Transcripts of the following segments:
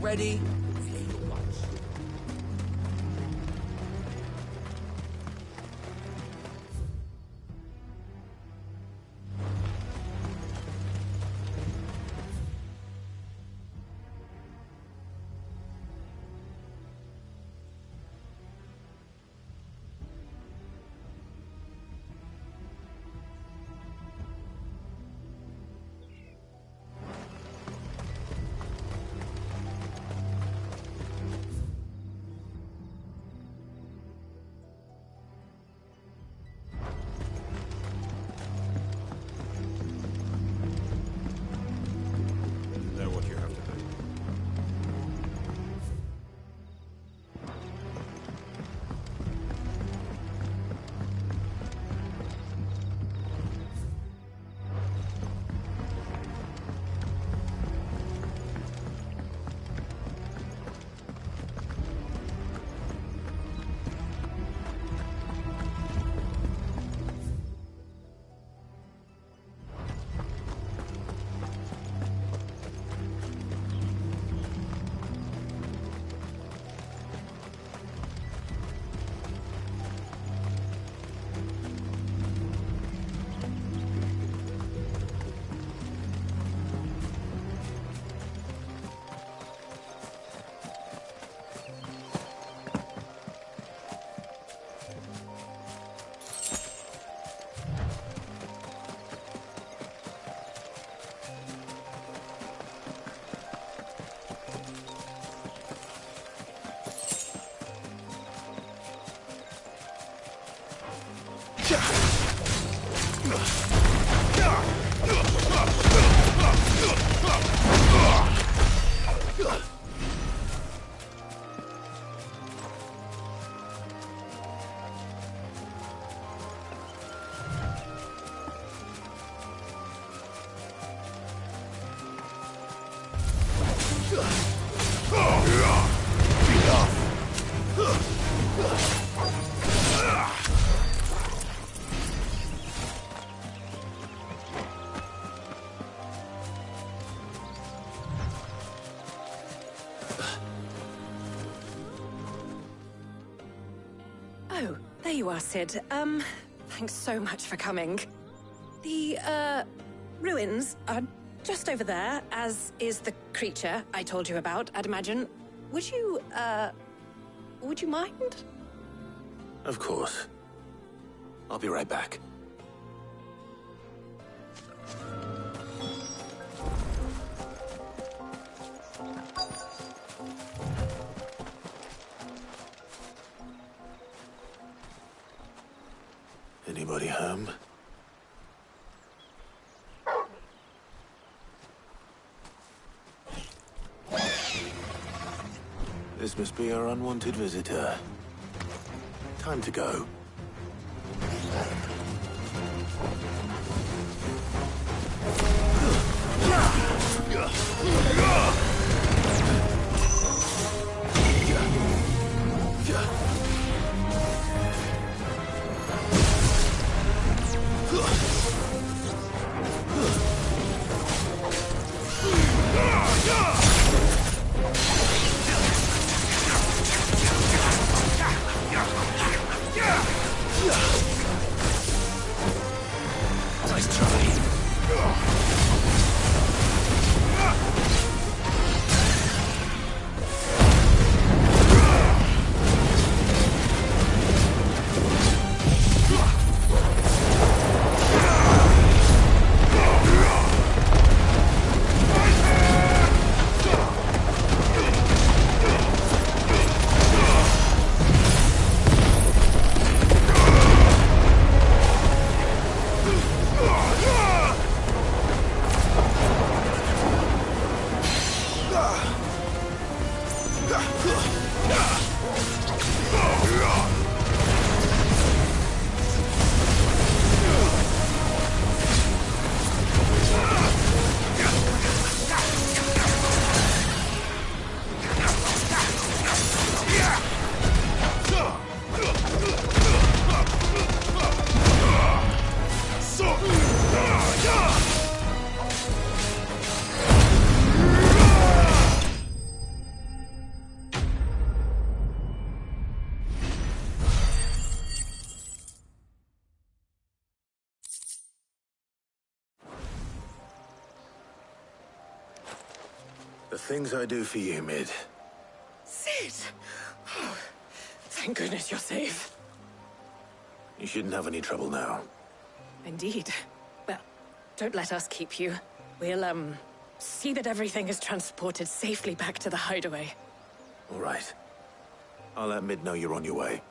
ready. Oh, there you are, Sid. Thanks so much for coming. The, ruins are just over there, as is the creature I told you about, I'd imagine. Would you mind? Of course. I'll be right back. Anybody home? This must be our unwanted visitor. Time to go. Nice try. The things I do for you, Mid. Sid! Oh, thank goodness you're safe. You shouldn't have any trouble now. Indeed. Well, don't let us keep you. We'll, see that everything is transported safely back to the hideaway. All right. I'll let Mid know you're on your way.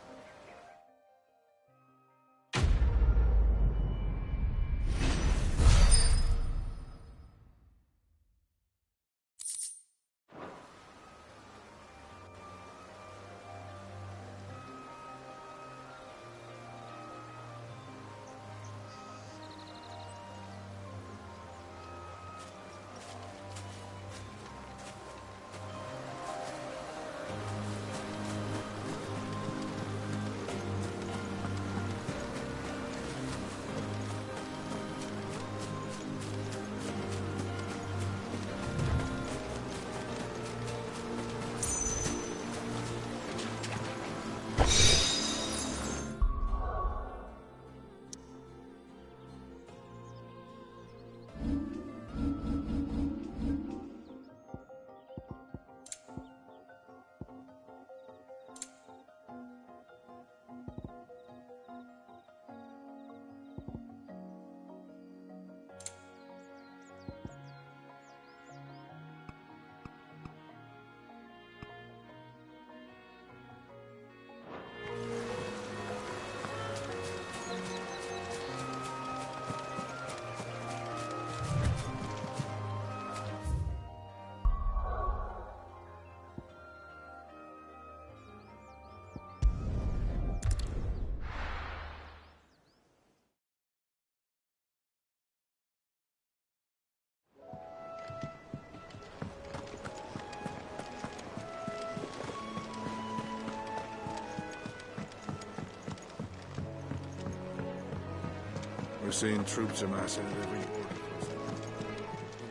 We're seeing troops amassing at every border.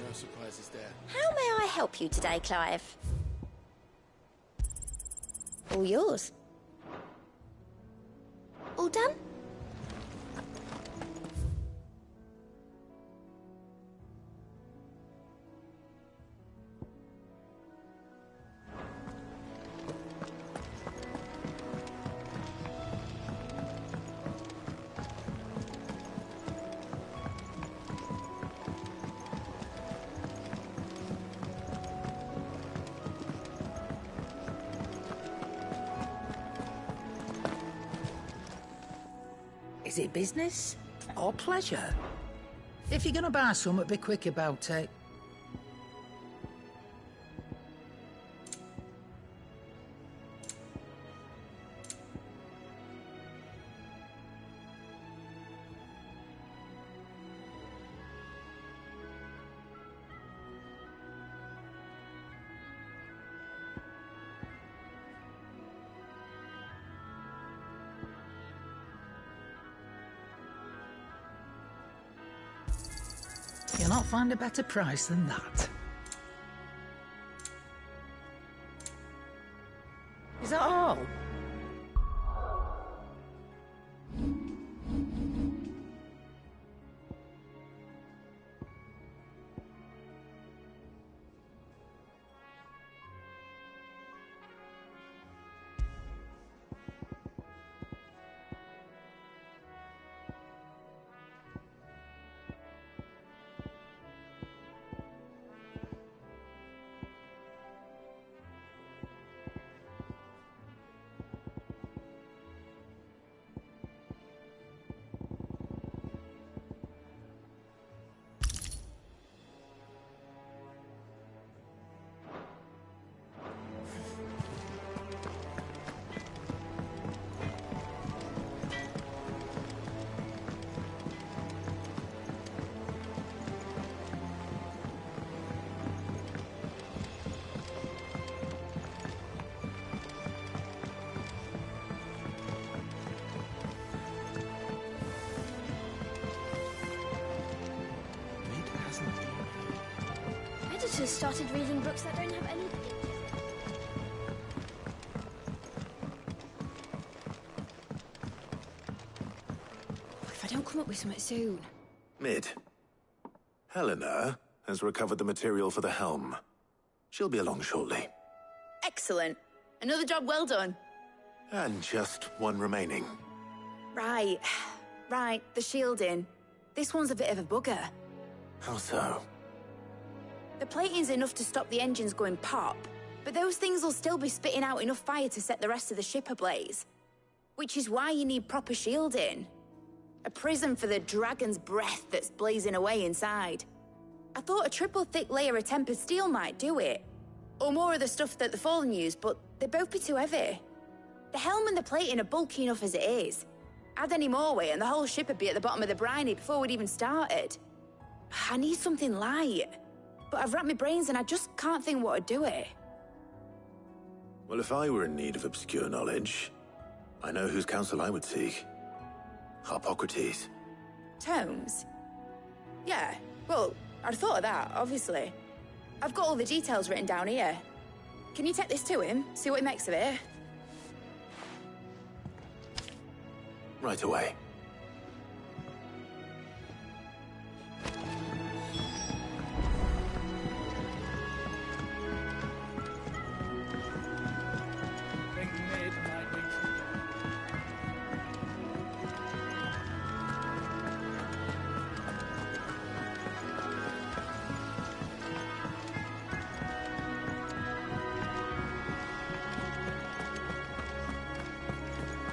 No surprises there. How may I help you today, Clive? All yours. All done? Is it business or pleasure? If you're gonna buy something, be quick about it. You'll not find a better price than that. Is that all? Editors started reading books that don't have any pictures. If I don't come up with something soon. Mid. Helena has recovered the material for the helm. She'll be along shortly. Excellent. Another job well done. And just one remaining. Right. Right, the shielding. This one's a bit of a bugger. How so? The plating's enough to stop the engines going pop, but those things will still be spitting out enough fire to set the rest of the ship ablaze. Which is why you need proper shielding. A prison for the dragon's breath that's blazing away inside. I thought a triple thick layer of tempered steel might do it. Or more of the stuff that the Fallen use, but they'd both be too heavy. The helm and the plating are bulky enough as it is. Add any more weight and the whole ship would be at the bottom of the briny before we'd even started. I need something light. But I've racked my brains and I just can't think what would do it. Well, if I were in need of obscure knowledge, I know whose counsel I would seek. Harpocrates. Tomes? Yeah, well, I'd thought of that, obviously. I've got all the details written down here. Can you take this to him, see what he makes of it? Right away. Bring mid, might be.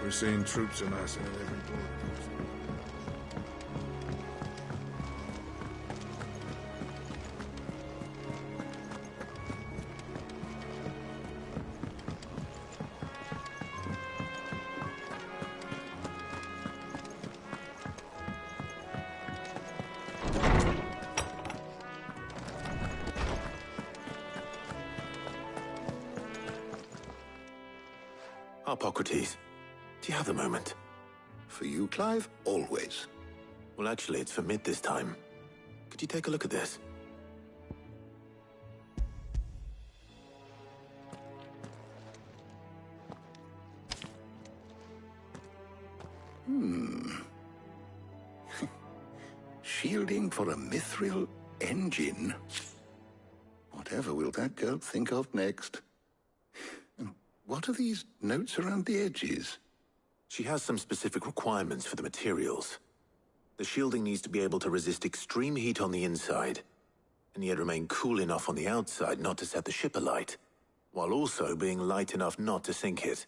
We're seeing troops amassing at every border. Harpocrates, do you have a moment? For you, Clive, always. Well, actually, it's for mid this time. Could you take a look at this? Shielding for a mithril engine? Whatever will that girl think of next? And what are these notes around the edges? She has some specific requirements for the materials. The shielding needs to be able to resist extreme heat on the inside, and yet remain cool enough on the outside not to set the ship alight, while also being light enough not to sink it.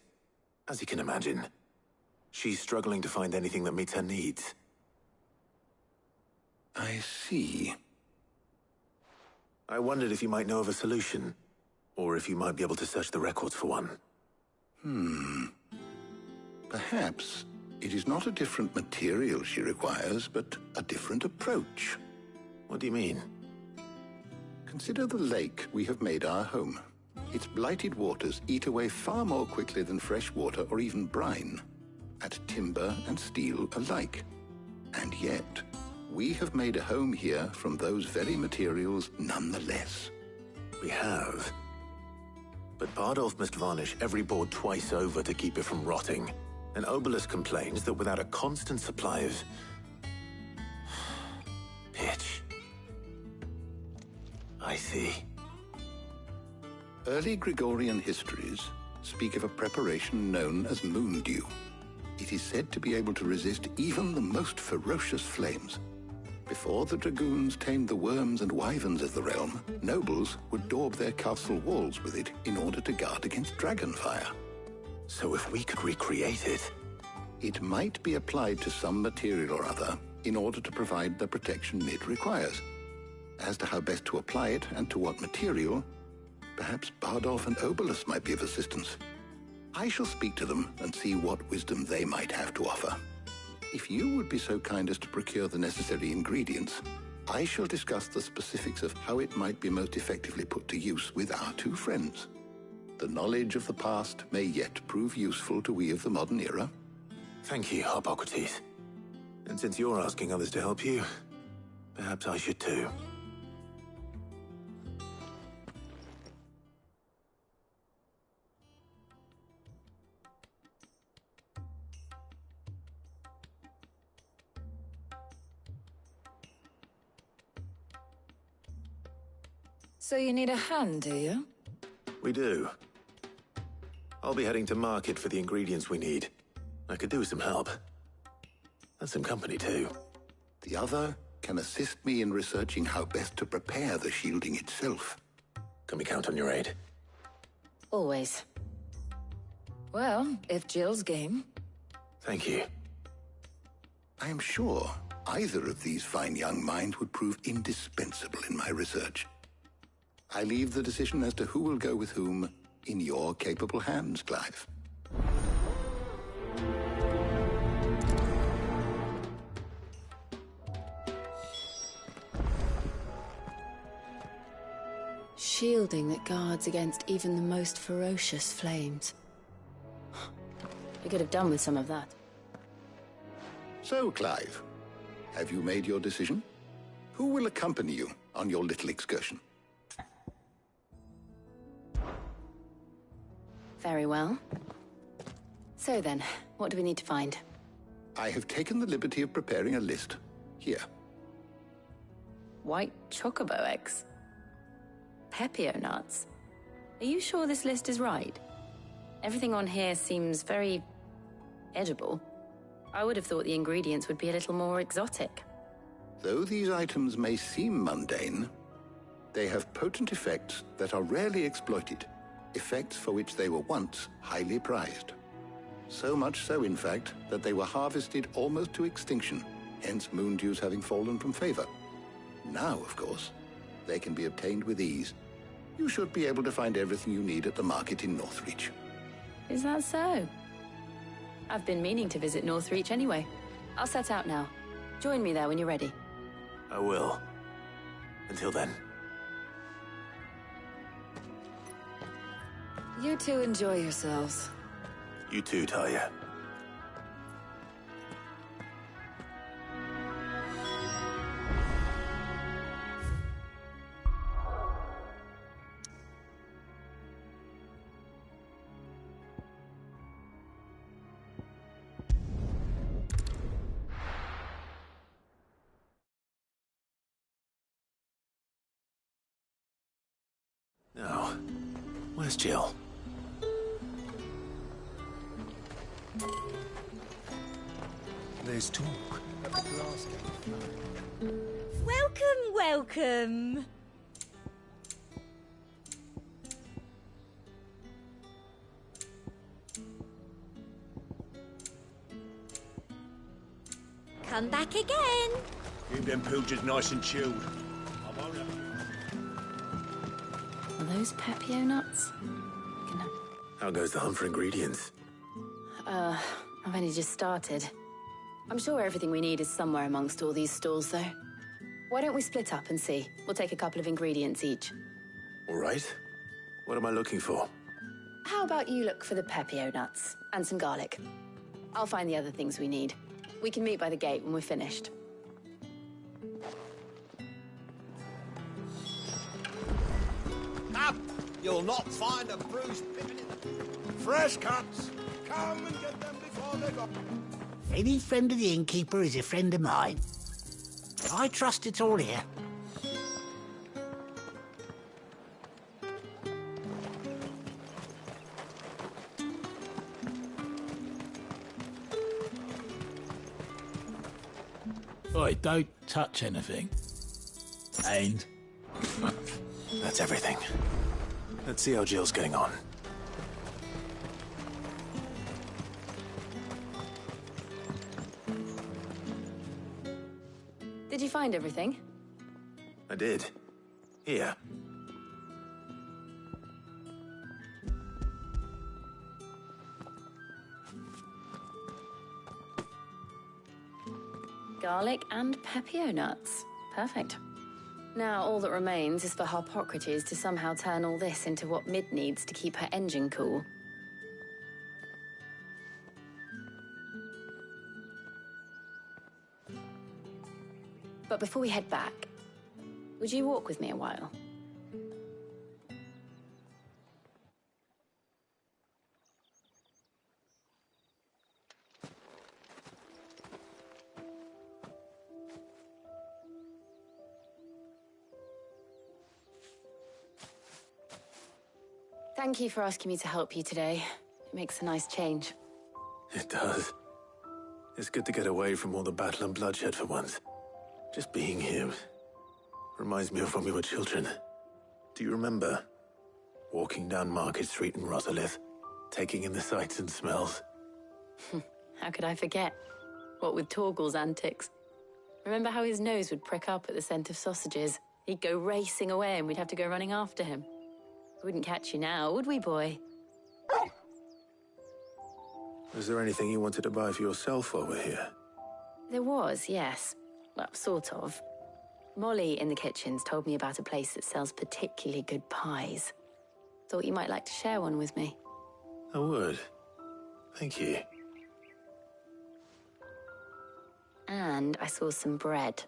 As you can imagine, she's struggling to find anything that meets her needs. I see. I wondered if you might know of a solution, or if you might be able to search the records for one. Perhaps it is not a different material she requires, but a different approach. What do you mean? Consider the lake we have made our home. Its blighted waters eat away far more quickly than fresh water or even brine, at timber and steel alike. And yet, we have made a home here from those very materials nonetheless. We have. But Bardolph must varnish every board twice over to keep it from rotting. And Obelus complains that without a constant supply of pitch. I see. Early Gregorian histories speak of a preparation known as moon dew. It is said to be able to resist even the most ferocious flames. Before the dragoons tamed the worms and wyverns of the realm, nobles would daub their castle walls with it in order to guard against dragonfire. So if we could recreate it... It might be applied to some material or other in order to provide the protection it requires. As to how best to apply it and to what material, perhaps Bardolph and Obelus might be of assistance. I shall speak to them and see what wisdom they might have to offer. If you would be so kind as to procure the necessary ingredients, I shall discuss the specifics of how it might be most effectively put to use with our two friends. The knowledge of the past may yet prove useful to we of the modern era. Thank you, Harpocrates. And since you're asking others to help you, perhaps I should too. So you need a hand, do you? We do. I'll be heading to market for the ingredients we need. I could do with some help. And some company, too. The other can assist me in researching how best to prepare the shielding itself. Can we count on your aid? Always. Well, if Jill's game. Thank you. I am sure either of these fine young minds would prove indispensable in my research. I leave the decision as to who will go with whom in your capable hands, Clive. Shielding that guards against even the most ferocious flames. We could have done with some of that. So, Clive, have you made your decision? Who will accompany you on your little excursion? Very well. So then, what do we need to find? I have taken the liberty of preparing a list. Here. White chocobo eggs. Pepio nuts. Are you sure this list is right? Everything on here seems very edible. I would have thought the ingredients would be a little more exotic. Though these items may seem mundane, they have potent effects that are rarely exploited, effects for which they were once highly prized. So much so, in fact, that they were harvested almost to extinction, hence moon dews having fallen from favor. Now, of course, they can be obtained with ease. You should be able to find everything you need at the market in Northreach. Is that so? I've been meaning to visit Northreach anyway. I'll set out now. Join me there when you're ready. I will. Until then. You two enjoy yourselves. You too, Talia. Now, where's Jill? There's talk. Welcome, welcome. Come back again. Keep them pilgers nice and chilled. I won't have Are those Pepio nuts? How goes the hunt for ingredients? I've only just started. I'm sure everything we need is somewhere amongst all these stalls, though. Why don't we split up and see? We'll take a couple of ingredients each. All right. What am I looking for? How about you look for the Pepio nuts and some garlic? I'll find the other things we need. We can meet by the gate when we're finished. Up! You'll not find a bruised pippin in the... Fresh cuts! Come and get them before they go... Any friend of the innkeeper is a friend of mine. I trust it's all here. Oi, don't touch anything. And... That's everything. Let's see how Jill's getting on. Did you find everything? I did. Here. Garlic and Pepio nuts. Perfect. Now all that remains is for Harpocrates to somehow turn all this into what Mid needs to keep her engine cool. But before we head back, would you walk with me a while? Thank you for asking me to help you today. It makes a nice change. It does. It's good to get away from all the battle and bloodshed for once. Just being here reminds me of when we were children. Do you remember? Walking down Market Street in Rosalith, taking in the sights and smells. How could I forget? What with Torgal's antics. Remember how his nose would prick up at the scent of sausages? He'd go racing away and we'd have to go running after him. We wouldn't catch you now, would we, boy? Was there anything you wanted to buy for yourself while we're here? There was, yes. Well, sort of. Molly in the kitchens told me about a place that sells particularly good pies. Thought you might like to share one with me. I would. Thank you. And I saw some bread.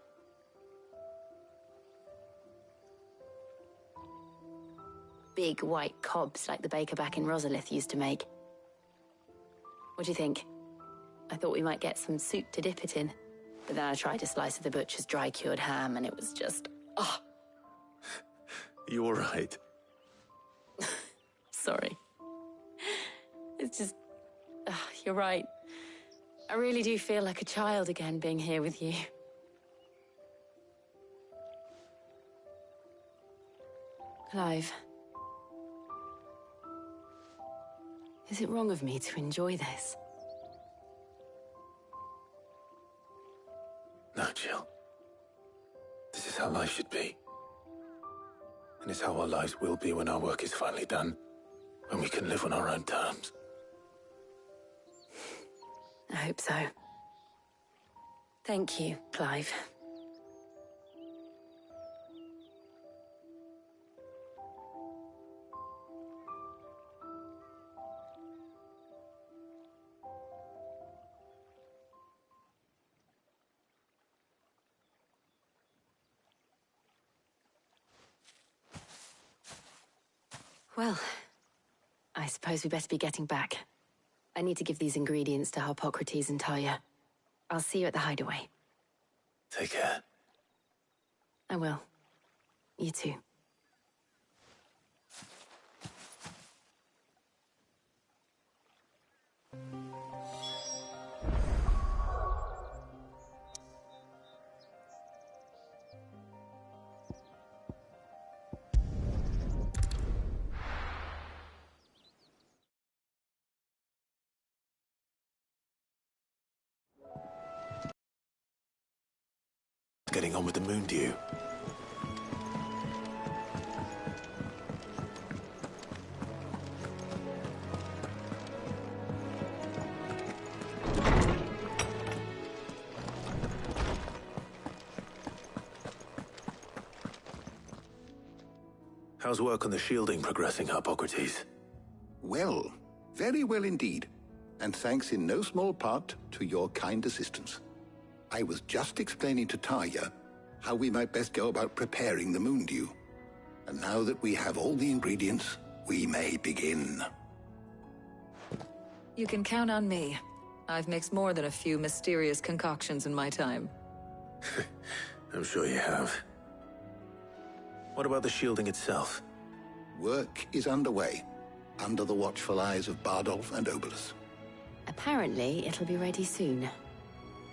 Big white cobs like the baker back in Rosalith used to make. What do you think? I thought we might get some soup to dip it in. But then I tried a slice of the butcher's dry-cured ham and it was just... oh! You all right? Sorry. It's just... you're right. I really do feel like a child again being here with you. Clive. Is it wrong of me to enjoy this? No, Jill. This is how life should be. And it's how our lives will be when our work is finally done. When we can live on our own terms. I hope so. Thank you, Clive. Well, I suppose we better be getting back. I need to give these ingredients to Harpocrates and Talia. I'll see you at the hideaway. Take care. I will. You too. Getting on with the moon dew. How's work on the shielding progressing, Harpocrates? Well, very well indeed. And thanks in no small part to your kind assistance. I was just explaining to Talia how we might best go about preparing the moon dew. And now that we have all the ingredients, we may begin. You can count on me. I've mixed more than a few mysterious concoctions in my time. I'm sure you have. What about the shielding itself? Work is underway, under the watchful eyes of Bardolph and Obolus. Apparently, it'll be ready soon.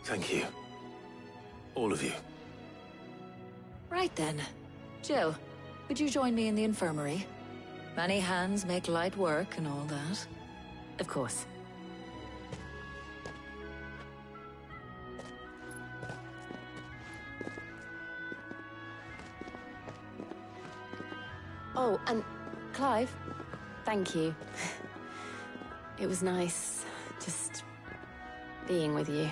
Thank you. All of you. Right then. Jill, would you join me in the infirmary? Many hands make light work and all that. Of course. Oh, and Clive, thank you. It was nice just being with you.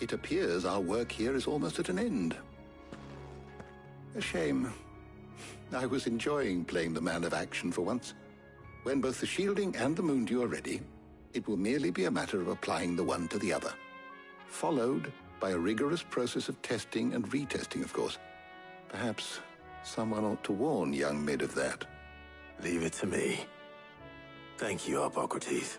It appears our work here is almost at an end. A shame. I was enjoying playing the man of action for once. When both the shielding and the moon dew are ready, it will merely be a matter of applying the one to the other. Followed by a rigorous process of testing and retesting, of course. Perhaps someone ought to warn young Mid of that. Leave it to me. Thank you, Harpocrates.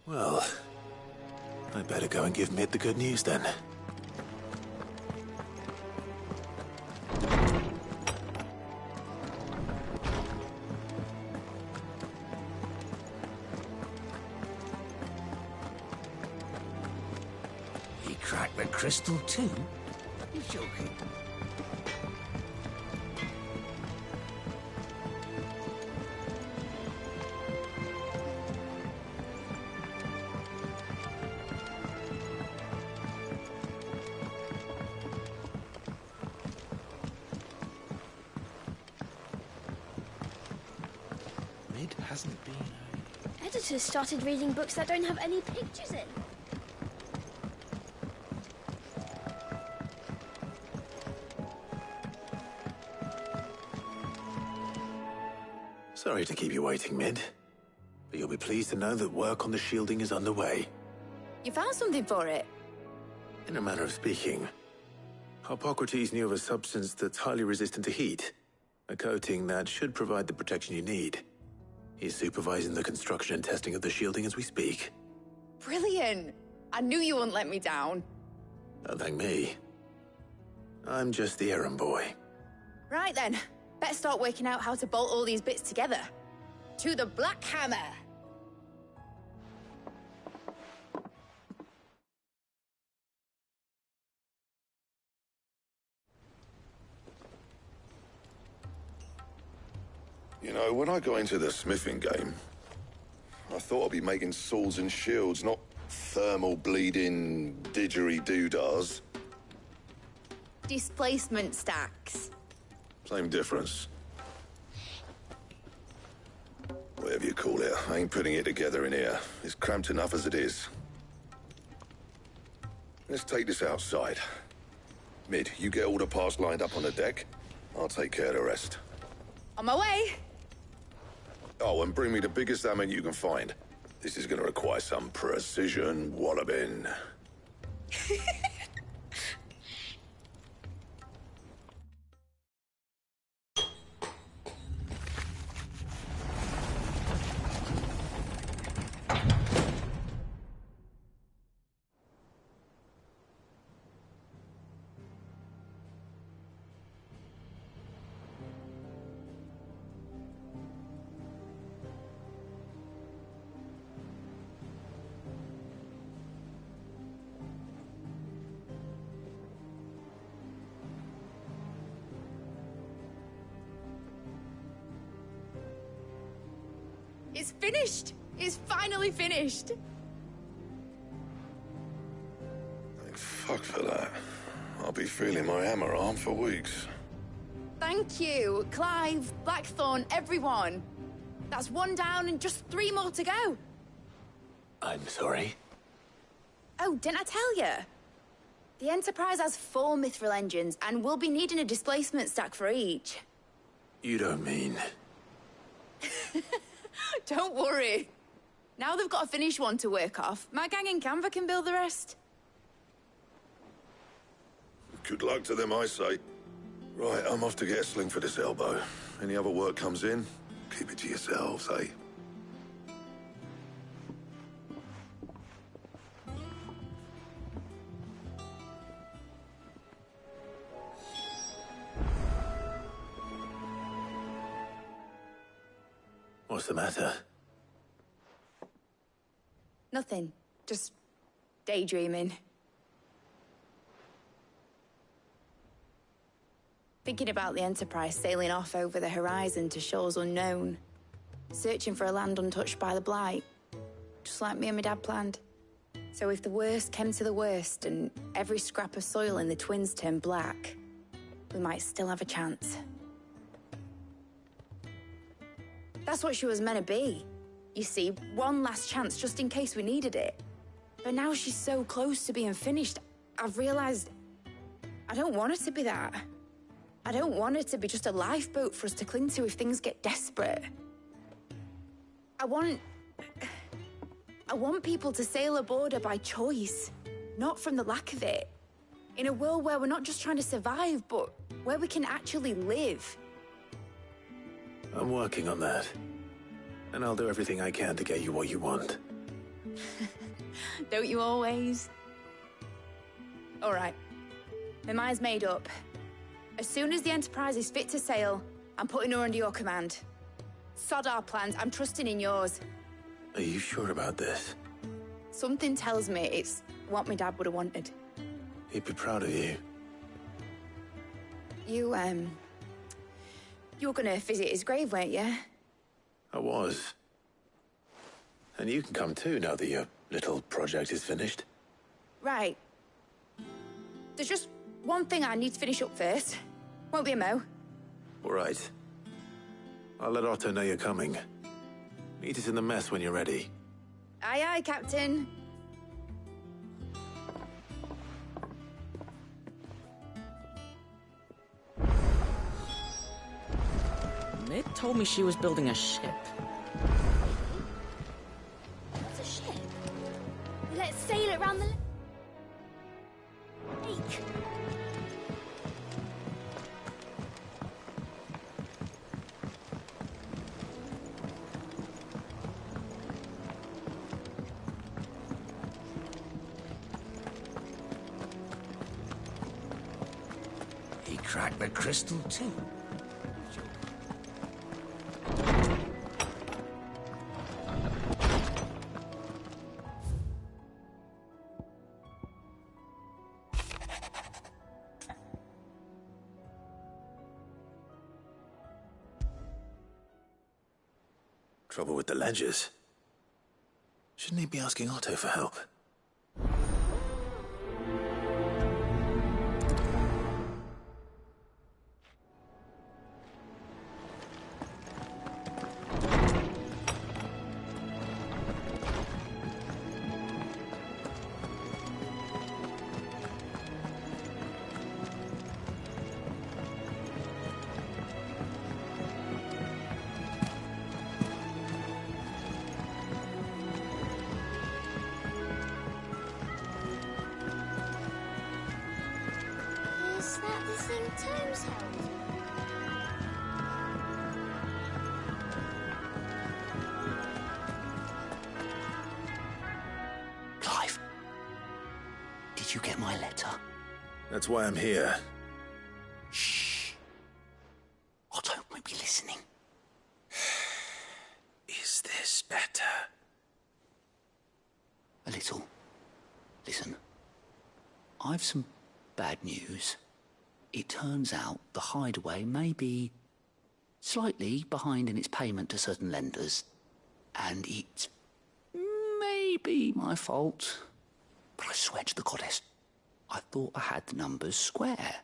Well, I better go and give Mid the good news then. He cracked the crystal too? You're joking. Mid hasn't been Editors started reading books that don't have any pictures in. Sorry to keep you waiting, Mid. But you'll be pleased to know that work on the shielding is underway. You found something for it? In a manner of speaking, Hippocrates knew of a substance that's highly resistant to heat. A coating that should provide the protection you need. He's supervising the construction and testing of the shielding as we speak. Brilliant! I knew you wouldn't let me down. Don't thank me. I'm just the errand boy. Right then, better start working out how to bolt all these bits together. To the Black Hammer! You know, when I got into the smithing game, I thought I'd be making swords and shields, not thermal bleeding didgeridoo-dahs. Displacement stacks. Same difference. Whatever you call it, I ain't putting it together in here. It's cramped enough as it is. Let's take this outside. Mid, you get all the parts lined up on the deck. I'll take care of the rest. On my way! Oh, and bring me the biggest hammer you can find. This is gonna require some precision walloping. It's finished! It's finally finished! Thank fuck for that. I'll be feeling my hammer arm for weeks. Thank you, Clive, Blackthorn, everyone. That's one down and just 3 more to go. I'm sorry. Oh, didn't I tell you? The Enterprise has 4 mithril engines, and we'll be needing a displacement stack for each. You don't mean... Don't worry. Now they've got a finished one to work off, my gang in Canva can build the rest. Good luck to them, I say. Right, I'm off to get a sling for this elbow. Any other work comes in, keep it to yourselves, eh? What's the matter? Nothing. Just daydreaming. Thinking about the Enterprise sailing off over the horizon to shores unknown. Searching for a land untouched by the Blight. Just like me and my dad planned. So if the worst came to the worst and every scrap of soil in the Twins turned black, we might still have a chance. That's what she was meant to be. You see, one last chance just in case we needed it. But now she's so close to being finished, I've realized I don't want her to be that. I don't want her to be just a lifeboat for us to cling to if things get desperate. I want people to sail aboard her by choice, not from the lack of it. In a world where we're not just trying to survive, but where we can actually live. I'm working on that. And I'll do everything I can to get you what you want. Don't you always? All right. My mind's made up. As soon as the Enterprise is fit to sail, I'm putting her under your command. Sod our plans, I'm trusting in yours. Are you sure about this? Something tells me it's what my dad would have wanted. He'd be proud of you. You were gonna visit his grave, weren't you? I was. And you can come too, now that your little project is finished. Right. There's just one thing I need to finish up first. Won't be a mo. All right. I'll let Otto know you're coming. Meet us in the mess when you're ready. Aye, aye, Captain. Mid told me she was building a ship. What's a ship? Let's sail it around the lake. He cracked the crystal too. Trouble with the ledgers. Shouldn't he be asking Otto for help? Is that the thing Tomes held? Clive, did you get my letter? That's why I'm here. Shh. Otto might be listening. Is this better? A little. Listen, I've some bad news. It turns out the Hideaway may be slightly behind in its payment to certain lenders, and it may be my fault. But I swear to the goddess, I thought I had the numbers square.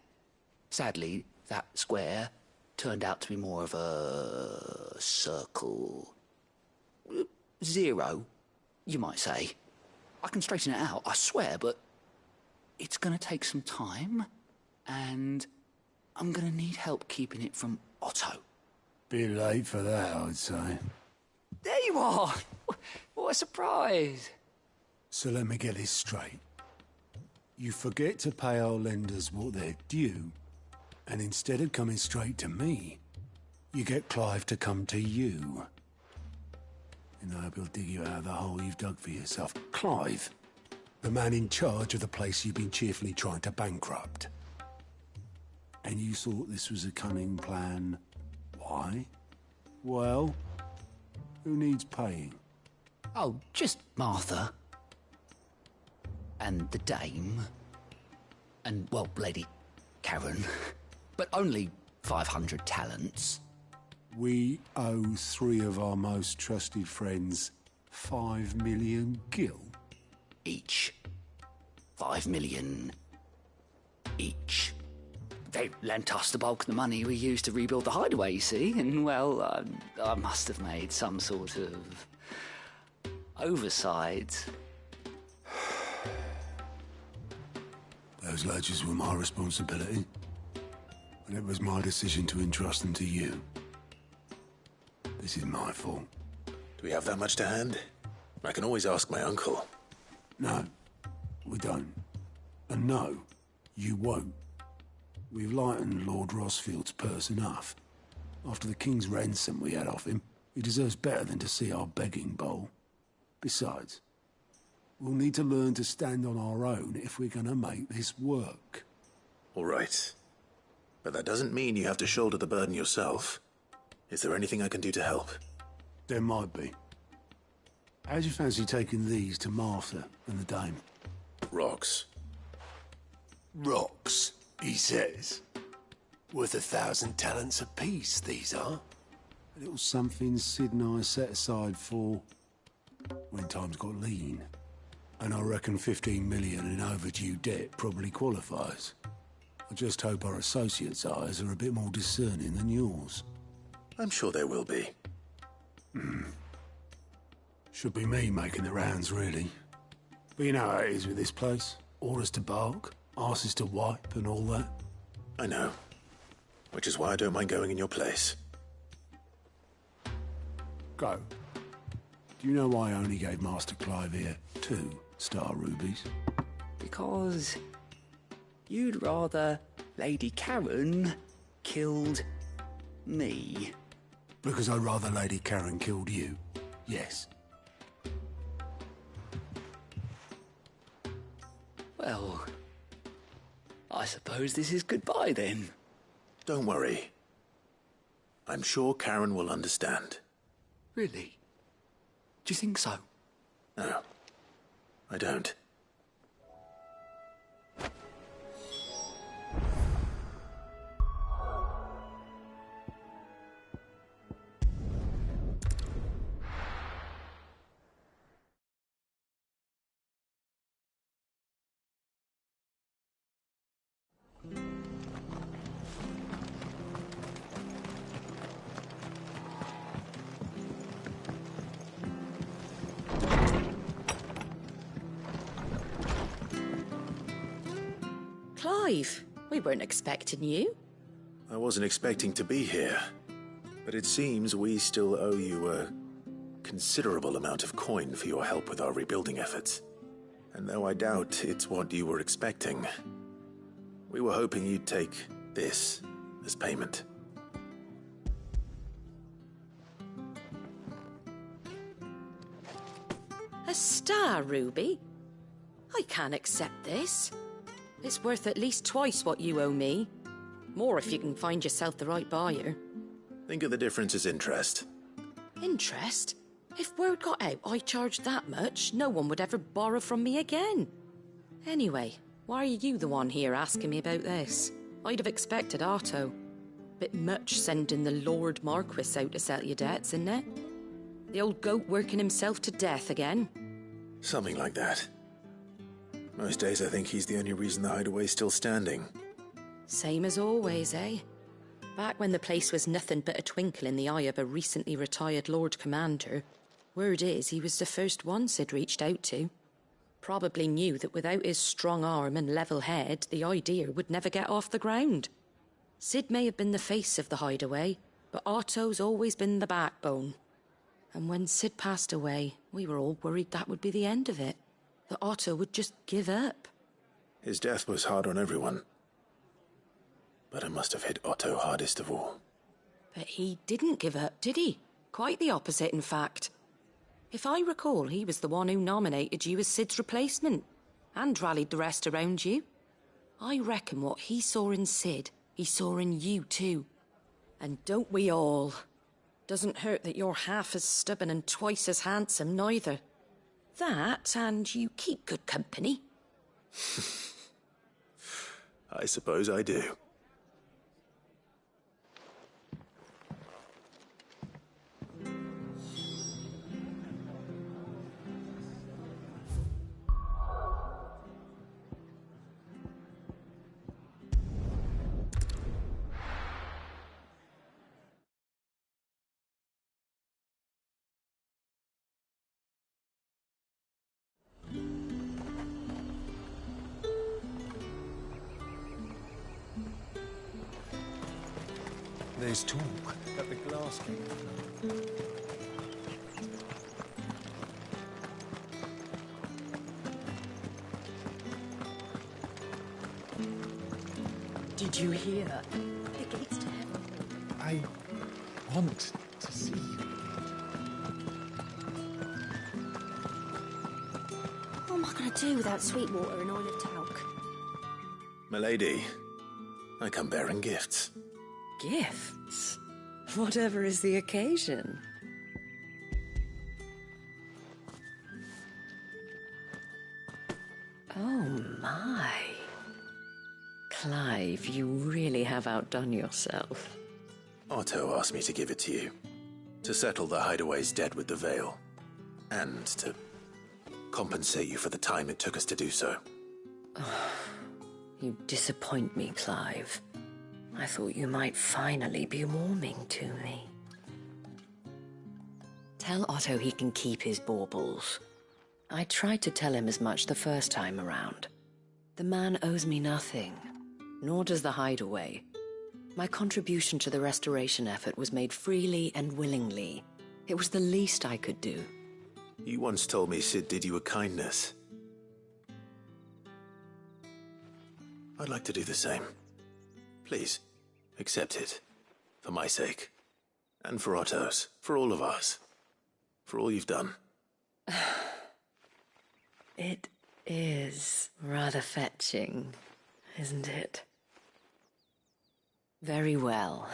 Sadly, that square turned out to be more of a circle. Zero, you might say. I can straighten it out, I swear, but it's going to take some time, and I'm going to need help keeping it from Otto. Bit late for that, I'd say. There you are! What a surprise! So let me get this straight. You forget to pay our lenders what they're due, and instead of coming straight to me, you get Clive to come to you. And I hope he'll dig you out of the hole you've dug for yourself. Clive, the man in charge of the place you've been cheerfully trying to bankrupt. And you thought this was a cunning plan. Why? Well, who needs paying? Oh, just Martha. And the dame. And, well, Lady Karen. But only 500 talents. We owe 3 of our most trusted friends 5 million gil. Each. 5 million each. They lent us the bulk of the money we used to rebuild the Hideaway, you see, and, well, I must have made some sort of oversight. Those ledgers were my responsibility, and it was my decision to entrust them to you. This is my fault. Do we have that much to hand? I can always ask my uncle. No, we don't. And no, you won't. We've lightened Lord Rosfield's purse enough. After the king's ransom we had off him, he deserves better than to see our begging bowl. Besides, We'll need to learn to stand on our own if we're gonna make this work. All right. But that doesn't mean you have to shoulder the burden yourself. Is there anything I can do to help? There might be. How'd you fancy taking these to Martha and the dame? Rocks. Rocks, he says. Worth 1,000 talents apiece, these are. A little something Sid and I set aside for when times got lean. And I reckon 15 million in overdue debt probably qualifies. I just hope our associates' eyes are a bit more discerning than yours. I'm sure there will be. Should be me making the rounds, really. But you know how it is with this place. Orders to bark, arses to wipe, and all that. I know. Which is why I don't mind going in your place. Go. Do you know why I only gave Master Clive here 2 star rubies? Because you'd rather Lady Karen killed me. Because I'd rather Lady Karen killed you. Yes. Well, I suppose this is goodbye then. Don't worry. I'm sure Karen will understand. Really? Do you think so? No, I don't. Clive, we weren't expecting you. I wasn't expecting to be here, but it seems we still owe you a considerable amount of coin for your help with our rebuilding efforts. And though I doubt it's what you were expecting, we were hoping you'd take this as payment. A star ruby? I can't accept this. It's worth at least twice what you owe me. More if you can find yourself the right buyer. Think of the difference as interest. Interest? If word got out I charged that much, no one would ever borrow from me again. Anyway, why are you the one here asking me about this? I'd have expected Otto. Bit much sending the Lord Marquis out to settle your debts, isn't it? The old goat working himself to death again. Something like that. Most days I think he's the only reason the hideaway's still standing. Same as always, eh? Back when the place was nothing but a twinkle in the eye of a recently retired Lord Commander, word is he was the first one Sid reached out to. Probably knew that without his strong arm and level head, the idea would never get off the ground. Sid may have been the face of the hideaway, but Otto's always been the backbone. And when Sid passed away, we were all worried that would be the end of it. That Otto would just give up. His death was hard on everyone. But it must have hit Otto hardest of all. But he didn't give up, did he? Quite the opposite, in fact. If I recall, he was the one who nominated you as Sid's replacement, and rallied the rest around you. I reckon what he saw in Sid, he saw in you too. And don't we all? Doesn't hurt that you're half as stubborn and twice as handsome, neither. That, and you keep good company. I suppose I do. There's talk that the glass came. Did you hear? The gates to heaven. I want to see you again. am I going to do without sweet water and olive talc? Milady, I come bearing gifts. Gifts? Whatever is the occasion. Oh my. Clive, you really have outdone yourself. Otto asked me to give it to you. To settle the Hideaway's debt with the Veil. And to compensate you for the time it took us to do so. You disappoint me, Clive. I thought you might finally be warming to me. Tell Otto he can keep his baubles. I tried to tell him as much the first time around. The man owes me nothing, nor does the Hideaway. My contribution to the restoration effort was made freely and willingly. It was the least I could do. You once told me Sid did you a kindness. I'd like to do the same. Please, accept it. For my sake. And for Otto's. For all of us. For all you've done. It is rather fetching, isn't it? Very well.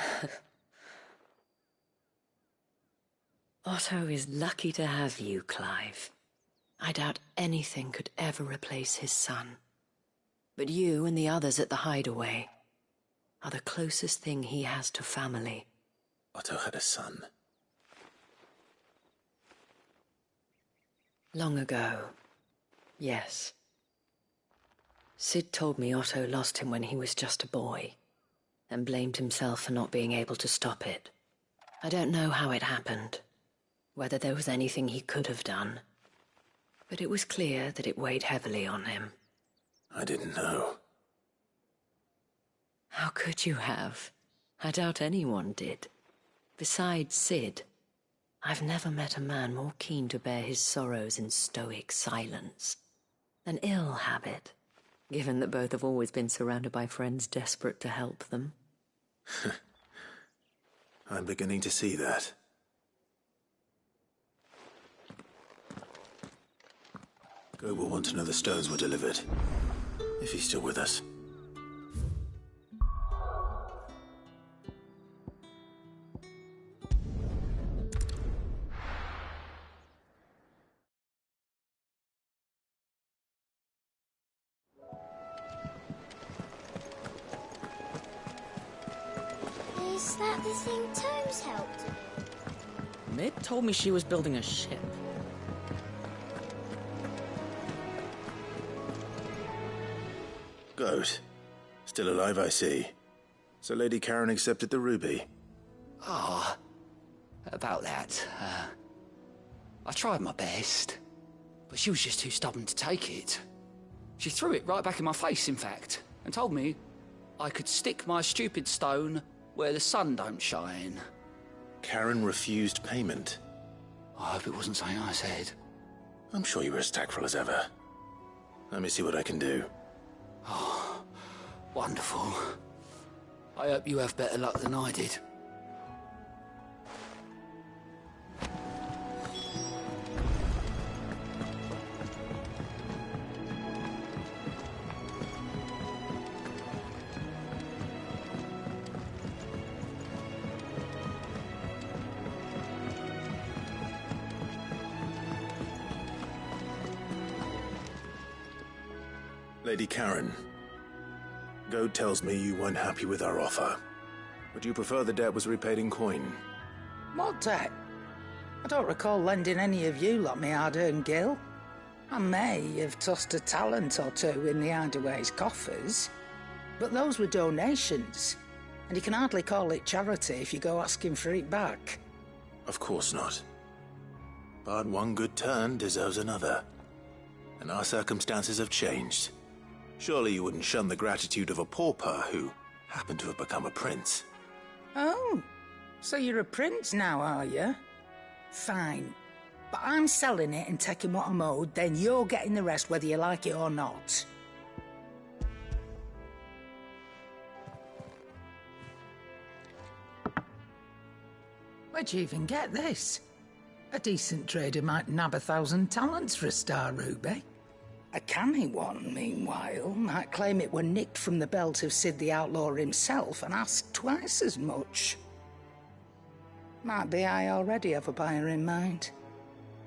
Otto is lucky to have you, Clive. I doubt anything could ever replace his son. But you and the others at the Hideaway are the closest thing he has to family. Otto had a son. Long ago, yes. Sid told me Otto lost him when he was just a boy, and blamed himself for not being able to stop it. I don't know how it happened, whether there was anything he could have done, but it was clear that it weighed heavily on him. I didn't know. How could you have? I doubt anyone did. Besides Sid, I've never met a man more keen to bear his sorrows in stoic silence. An ill habit, given that both have always been surrounded by friends desperate to help them. I'm beginning to see that. Go will want to know the stones were delivered. If he's still with us. Is that the thing Tomes helped? Mid told me she was building a ship. Goat. Still alive, I see. So Lady Karen accepted the ruby. Ah, about that. I tried my best, but she was just too stubborn to take it. She threw it right back in my face, in fact, and told me I could stick my stupid stone where the sun don't shine. Karen refused payment. I hope it wasn't something I said. I'm sure you were as tactful as ever. Let me see what I can do. Oh, wonderful. I hope you have better luck than I did. Lady Karen, Goad tells me you weren't happy with our offer. Would you prefer the debt was repaid in coin? What debt? I don't recall lending any of you lot me hard-earned gil. I may have tossed a talent or two in the Hideaway's coffers, but those were donations, and you can hardly call it charity if you go asking for it back. Of course not. But one good turn deserves another. And our circumstances have changed. Surely you wouldn't shun the gratitude of a pauper who happened to have become a prince. Oh, so you're a prince now, are you? Fine. But I'm selling it and taking what I'm owed, then you're getting the rest whether you like it or not. Where'd you even get this? A decent trader might nab 1,000 talents for a star ruby. A canny one, meanwhile, might claim it were nicked from the belt of Sid the Outlaw himself and ask twice as much. Might be I already have a buyer in mind.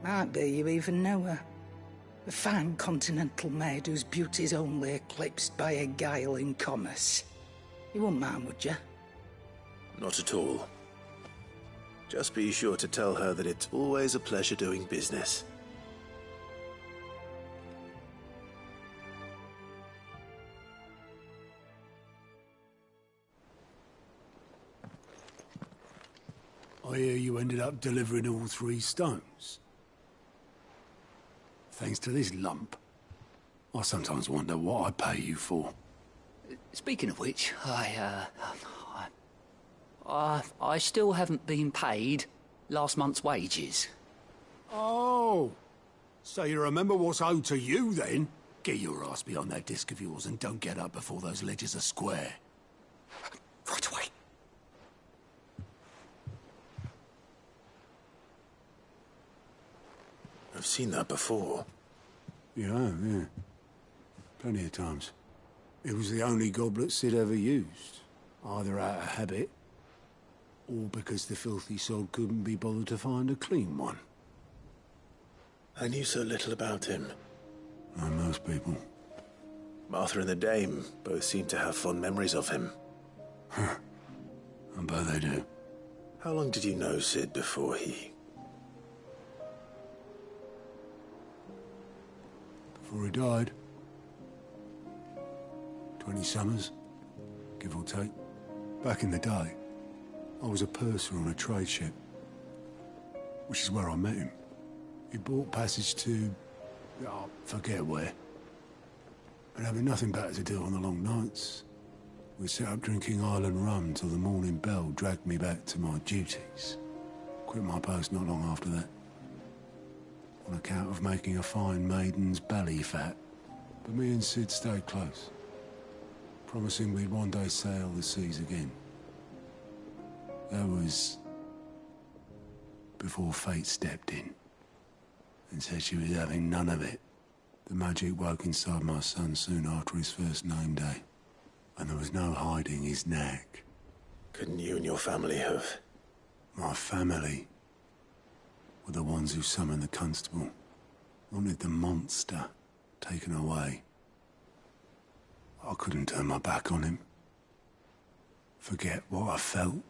Might be you even know her. A fine continental maid whose beauty's only eclipsed by a guile in commerce. You wouldn't mind, would you? Not at all. Just be sure to tell her that it's always a pleasure doing business. I hear you ended up delivering all 3 stones. Thanks to this lump. I sometimes wonder what I pay you for. Speaking of which, I still haven't been paid last month's wages. Oh, so you remember what's owed to you then? Get your ass behind that disc of yours and don't get up before those ledgers are square. Right away. I've seen that before. Yeah. Plenty of times. It was the only goblet Sid ever used. Either out of habit, or because the filthy sod couldn't be bothered to find a clean one. I knew so little about him. Like most people. Martha and the Dame both seem to have fond memories of him. I bet they do. How long did you know Sid before he... Before he died. 20 summers, give or take. Back in the day, I was a purser on a trade ship, which is where I met him. He bought passage to... I forget where. And having nothing better to do on the long nights, we sat up drinking island rum till the morning bell dragged me back to my duties. Quit my post not long after that. On account of making a fine maiden's belly fat. But me and Sid stayed close, promising we'd one day sail the seas again. That was before fate stepped in and said she was having none of it. The magic woke inside my son soon after his first name day, and there was no hiding his knack. Couldn't you and your family have... My family were the ones who summoned the constable, wanted the monster taken away. I couldn't turn my back on him, forget what I felt,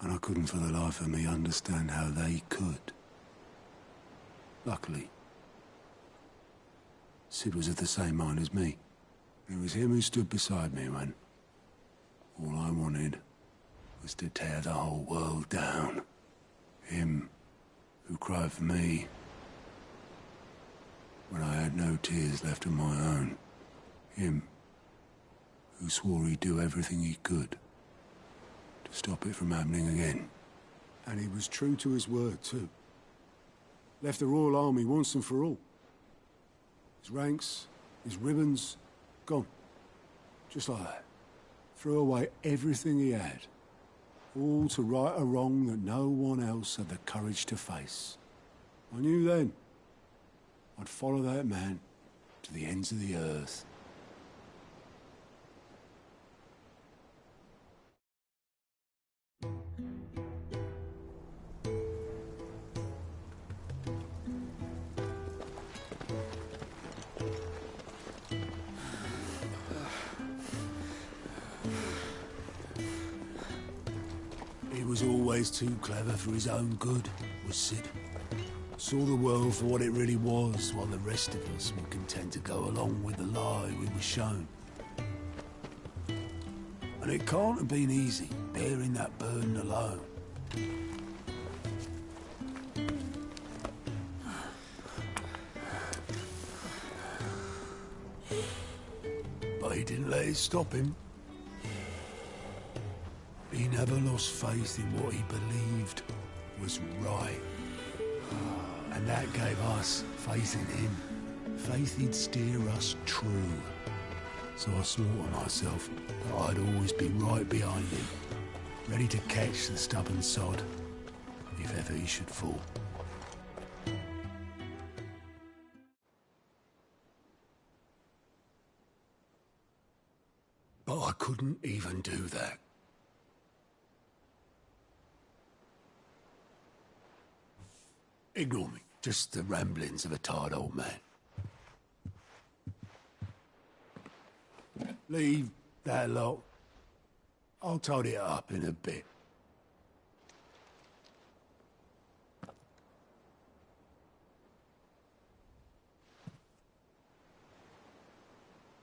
and I couldn't for the life of me understand how they could. Luckily, Sid was of the same mind as me. It was him who stood beside me when all I wanted was to tear the whole world down. Him who cried for me when I had no tears left of my own. Him who swore he'd do everything he could to stop it from happening again. And he was true to his word, too. Left the Royal Army once and for all. His ranks, his ribbons, gone. Just like that. Threw away everything he had. All to right a wrong that no one else had the courage to face. I knew then I'd follow that man to the ends of the earth. He was always too clever for his own good, was Sid. Saw the world for what it really was, while the rest of us were content to go along with the lie we were shown. And it can't have been easy, bearing that burden alone. But he didn't let it stop him. He never lost faith in what he believed was right. And that gave us faith in him. Faith he'd steer us true. So I swore to myself that I'd always be right behind him, ready to catch the stubborn sod if ever he should fall. I couldn't even do that. Ignore me. Just the ramblings of a tired old man. Leave that lot. I'll tidy it up in a bit.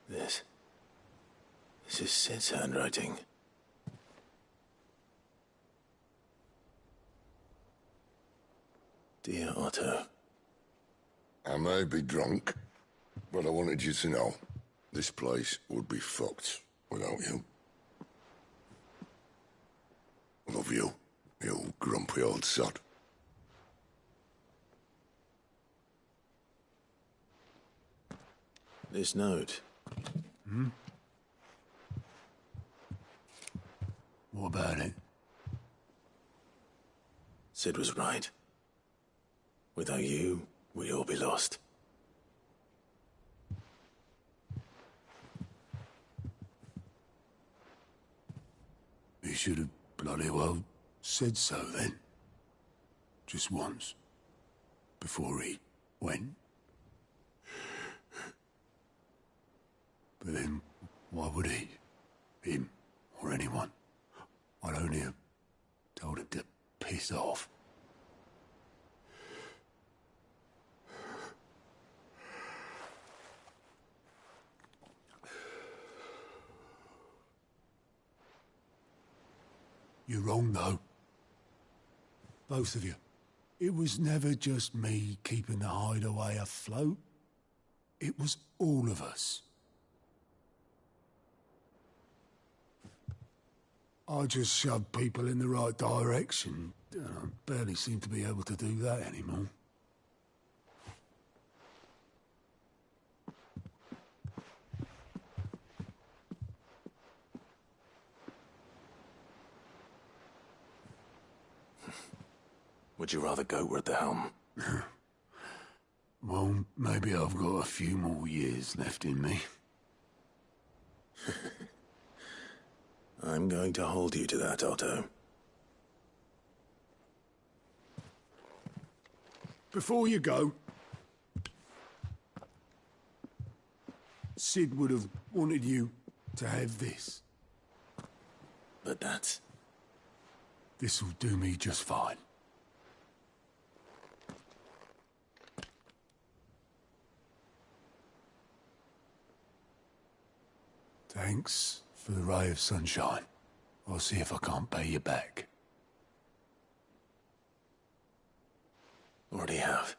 This is Sid's handwriting. Dear Otto. I may be drunk, but I wanted you to know this place would be fucked without you. I love you, you grumpy old sod. This note. Hmm? What about it? Sid was right. Without you, we'd all be lost. He should have bloody well said so then. Just once. Before he went. But then, why would he? Him, or anyone? I'd only have told him to piss off. You're wrong, though. Both of you. It was never just me keeping the hideaway afloat. It was all of us. I just shoved people in the right direction. I barely seem to be able to do that anymore. Would you rather go at the helm? Well, maybe I've got a few more years left in me. I'm going to hold you to that, Otto. Before you go, Sid would have wanted you to have this. But that's... This'll do me just fine. Thanks for the ray of sunshine. I'll see if I can't pay you back. Already have.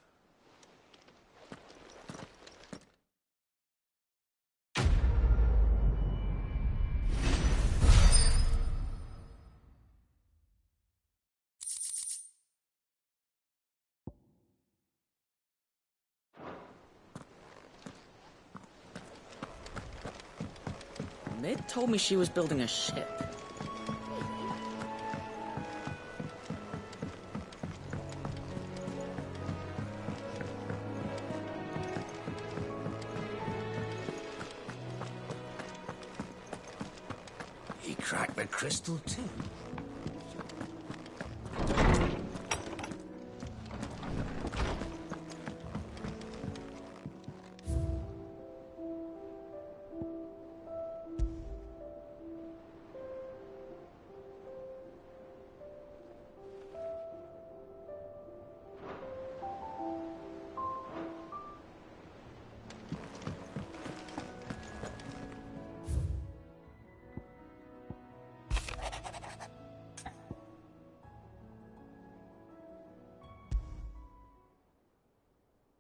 Ned told me she was building a ship. He cracked the crystal too.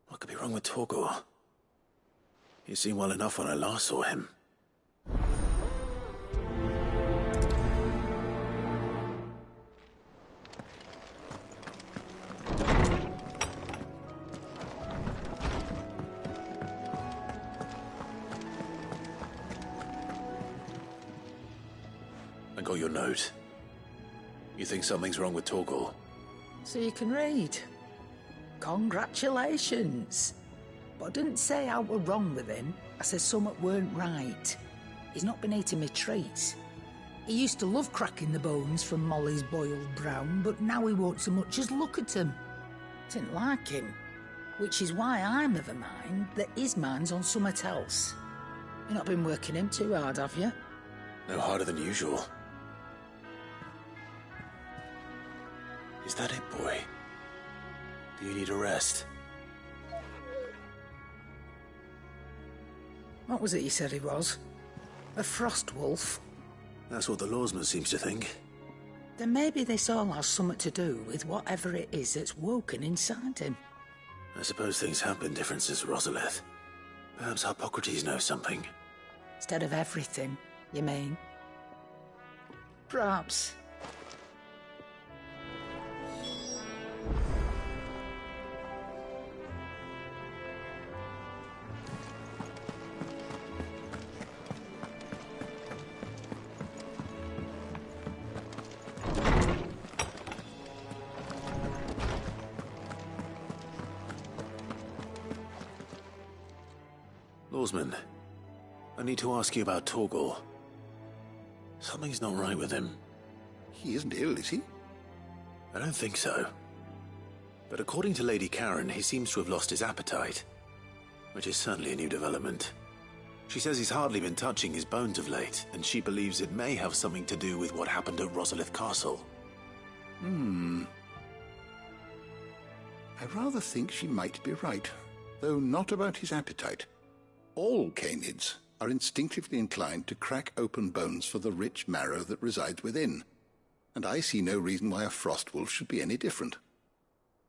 What could be wrong with Torgor? He seemed well enough when I last saw him. I got your note. You think something's wrong with Torgor? So you can read. Congratulations. But I didn't say I were wrong with him. I said something weren't right. He's not been eating me treats. He used to love cracking the bones from Molly's boiled brown, but now he won't so much as look at them. Didn't like him. Which is why I'm of a mind that his mind's on something else. You've not been working him too hard, have you? No harder than usual. Is that it, boy? Do you need a rest? What was it you said he was? A frost wolf? That's what the lawsman seems to think. Then maybe this all has something to do with whatever it is that's woken inside him. I suppose things have been different since Rosalith. Perhaps Hippocrates knows something. Instead of everything, you mean? Perhaps. Lawsman, I need to ask you about Torgal. Something's not right with him. He isn't ill, is he? I don't think so. But according to Lady Karen, he seems to have lost his appetite, which is certainly a new development. She says he's hardly been touching his bones of late, and she believes it may have something to do with what happened at Rosalith Castle. I rather think she might be right, though not about his appetite. All canids are instinctively inclined to crack open bones for the rich marrow that resides within, and I see no reason why a frost wolf should be any different.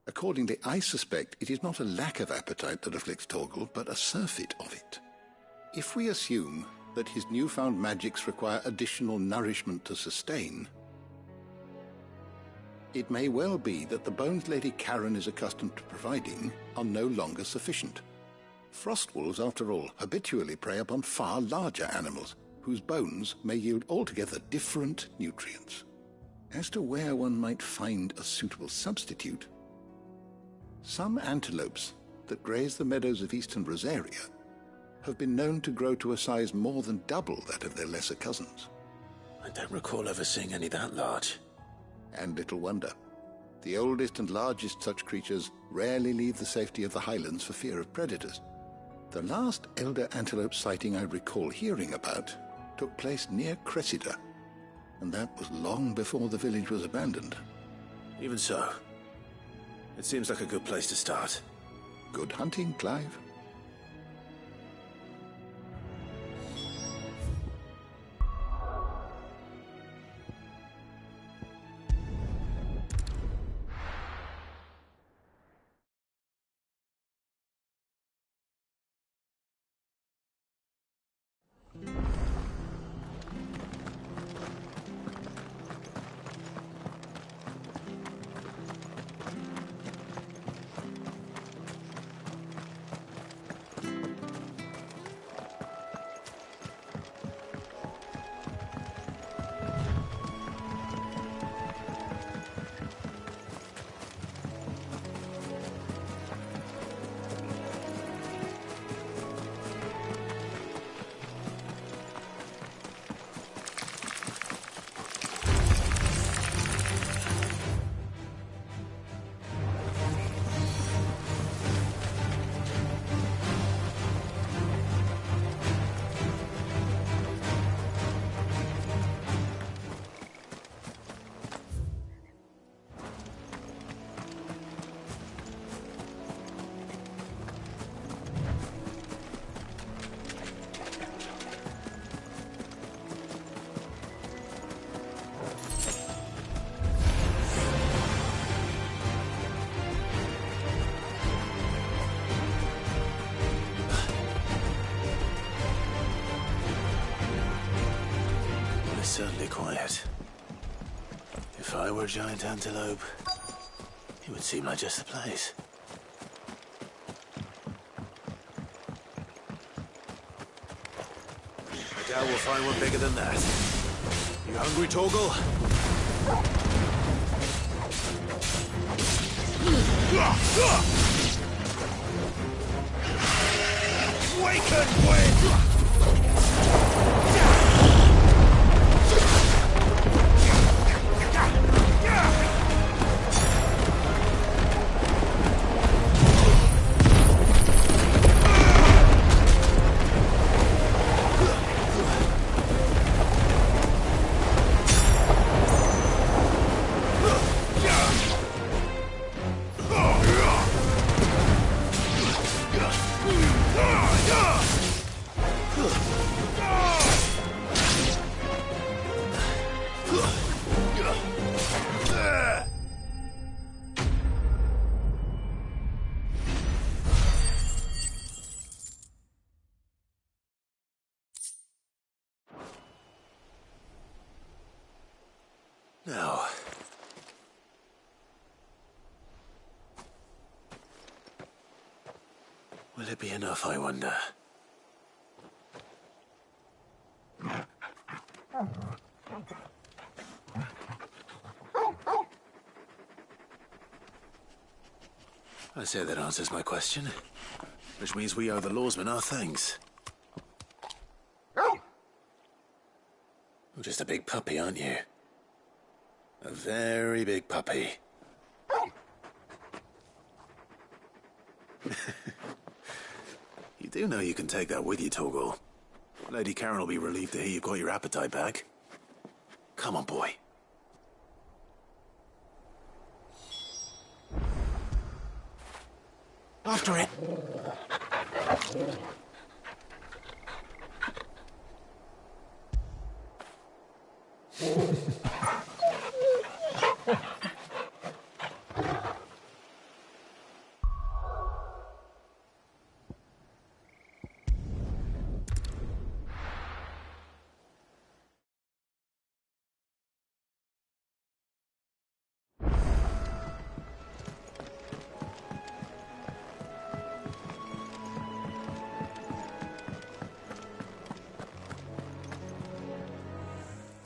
Accordingly, I suspect it is not a lack of appetite that afflicts Torgal, but a surfeit of it. If we assume that his newfound magics require additional nourishment to sustain, it may well be that the bones Lady Karen is accustomed to providing are no longer sufficient. Frost wolves, after all, habitually prey upon far larger animals, whose bones may yield altogether different nutrients. As to where one might find a suitable substitute, some antelopes that graze the meadows of eastern Rosaria have been known to grow to a size more than double that of their lesser cousins. I don't recall ever seeing any that large. And little wonder. The oldest and largest such creatures rarely leave the safety of the highlands for fear of predators. The last elder antelope sighting I recall hearing about took place near Cressida, and that was long before the village was abandoned. Even so, it seems like a good place to start. Good hunting, Clive. Certainly quiet. If I were a giant antelope, it would seem like just the place. I doubt we'll find one bigger than that. You hungry, Torgal? Waken, wind! Will it be enough, I wonder? I say that answers my question. Which means we owe the lawsman our thanks. You're just a big puppy, aren't you? A very big puppy. You do know you can take that with you, Torgal. Lady Karen will be relieved to hear you've got your appetite back. Come on, boy. After it.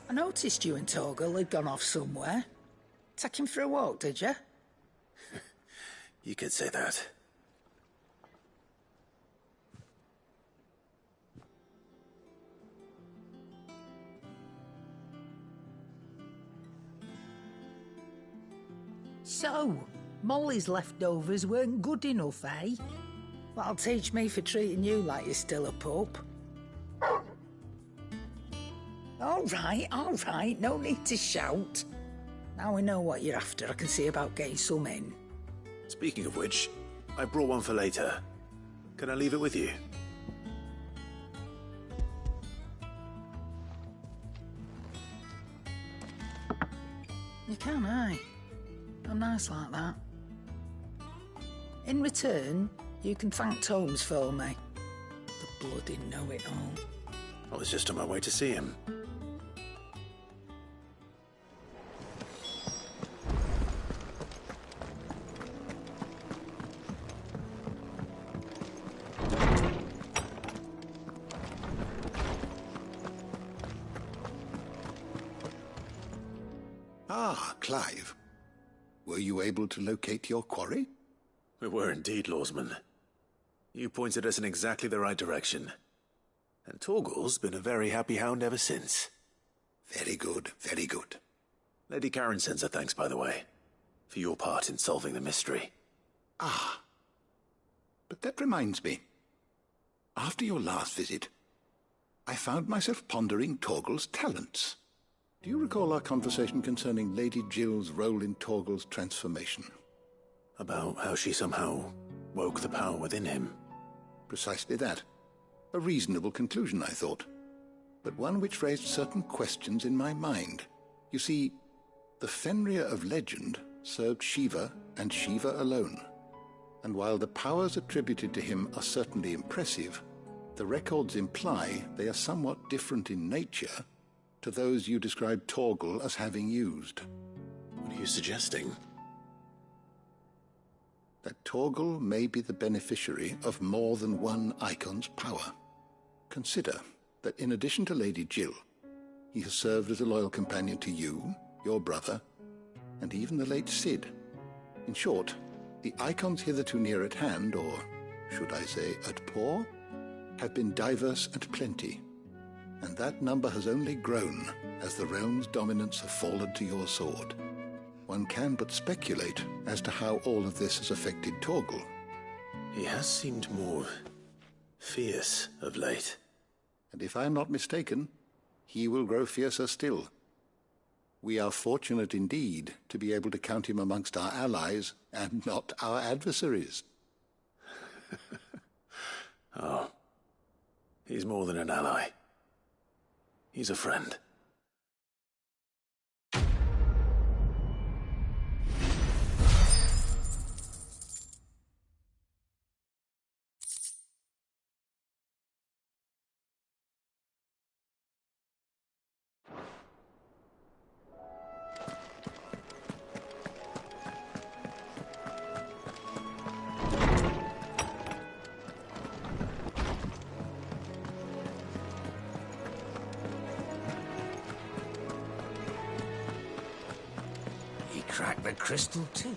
I noticed you and Torgal had gone off somewhere. Take him for a walk, did you? You could say that. So, Molly's leftovers weren't good enough, eh? That'll teach me for treating you like you're still a pup. All right, no need to shout. Now we know what you're after, I can see about getting some in. Speaking of which, I brought one for later. Can I leave it with you? You can, aye. I'm nice like that. In return, you can thank Tomes for me. The bloody know-it-all. I was just on my way to see him. Ah, Clive. Were you able to locate your quarry? We were indeed, Lawsman. You pointed us in exactly the right direction. And Torgal's been a very happy hound ever since. Very good, very good. Lady Karen sends her thanks, by the way, for your part in solving the mystery. Ah. But that reminds me. After your last visit, I found myself pondering Torgal's talents. Do you recall our conversation concerning Lady Jill's role in Torgal's transformation? About how she somehow woke the power within him. Precisely that. A reasonable conclusion, I thought, but one which raised certain questions in my mind. You see, the Fenrir of legend served Shiva and Shiva alone. And while the powers attributed to him are certainly impressive, the records imply they are somewhat different in nature to those you described Torgal as having used. What are you suggesting? That Torgal may be the beneficiary of more than one icon's power. Consider that in addition to Lady Jill, he has served as a loyal companion to you, your brother, and even the late Cid. In short, the icons hitherto near at hand, or should I say at paw, have been diverse and plenty, and that number has only grown as the realm's dominance have fallen to your sword. One can but speculate as to how all of this has affected Torgal. He has seemed more fierce of late. And if I am not mistaken, he will grow fiercer still. We are fortunate indeed to be able to count him amongst our allies and not our adversaries. Oh, he's more than an ally. He's a friend. cracked the crystal too.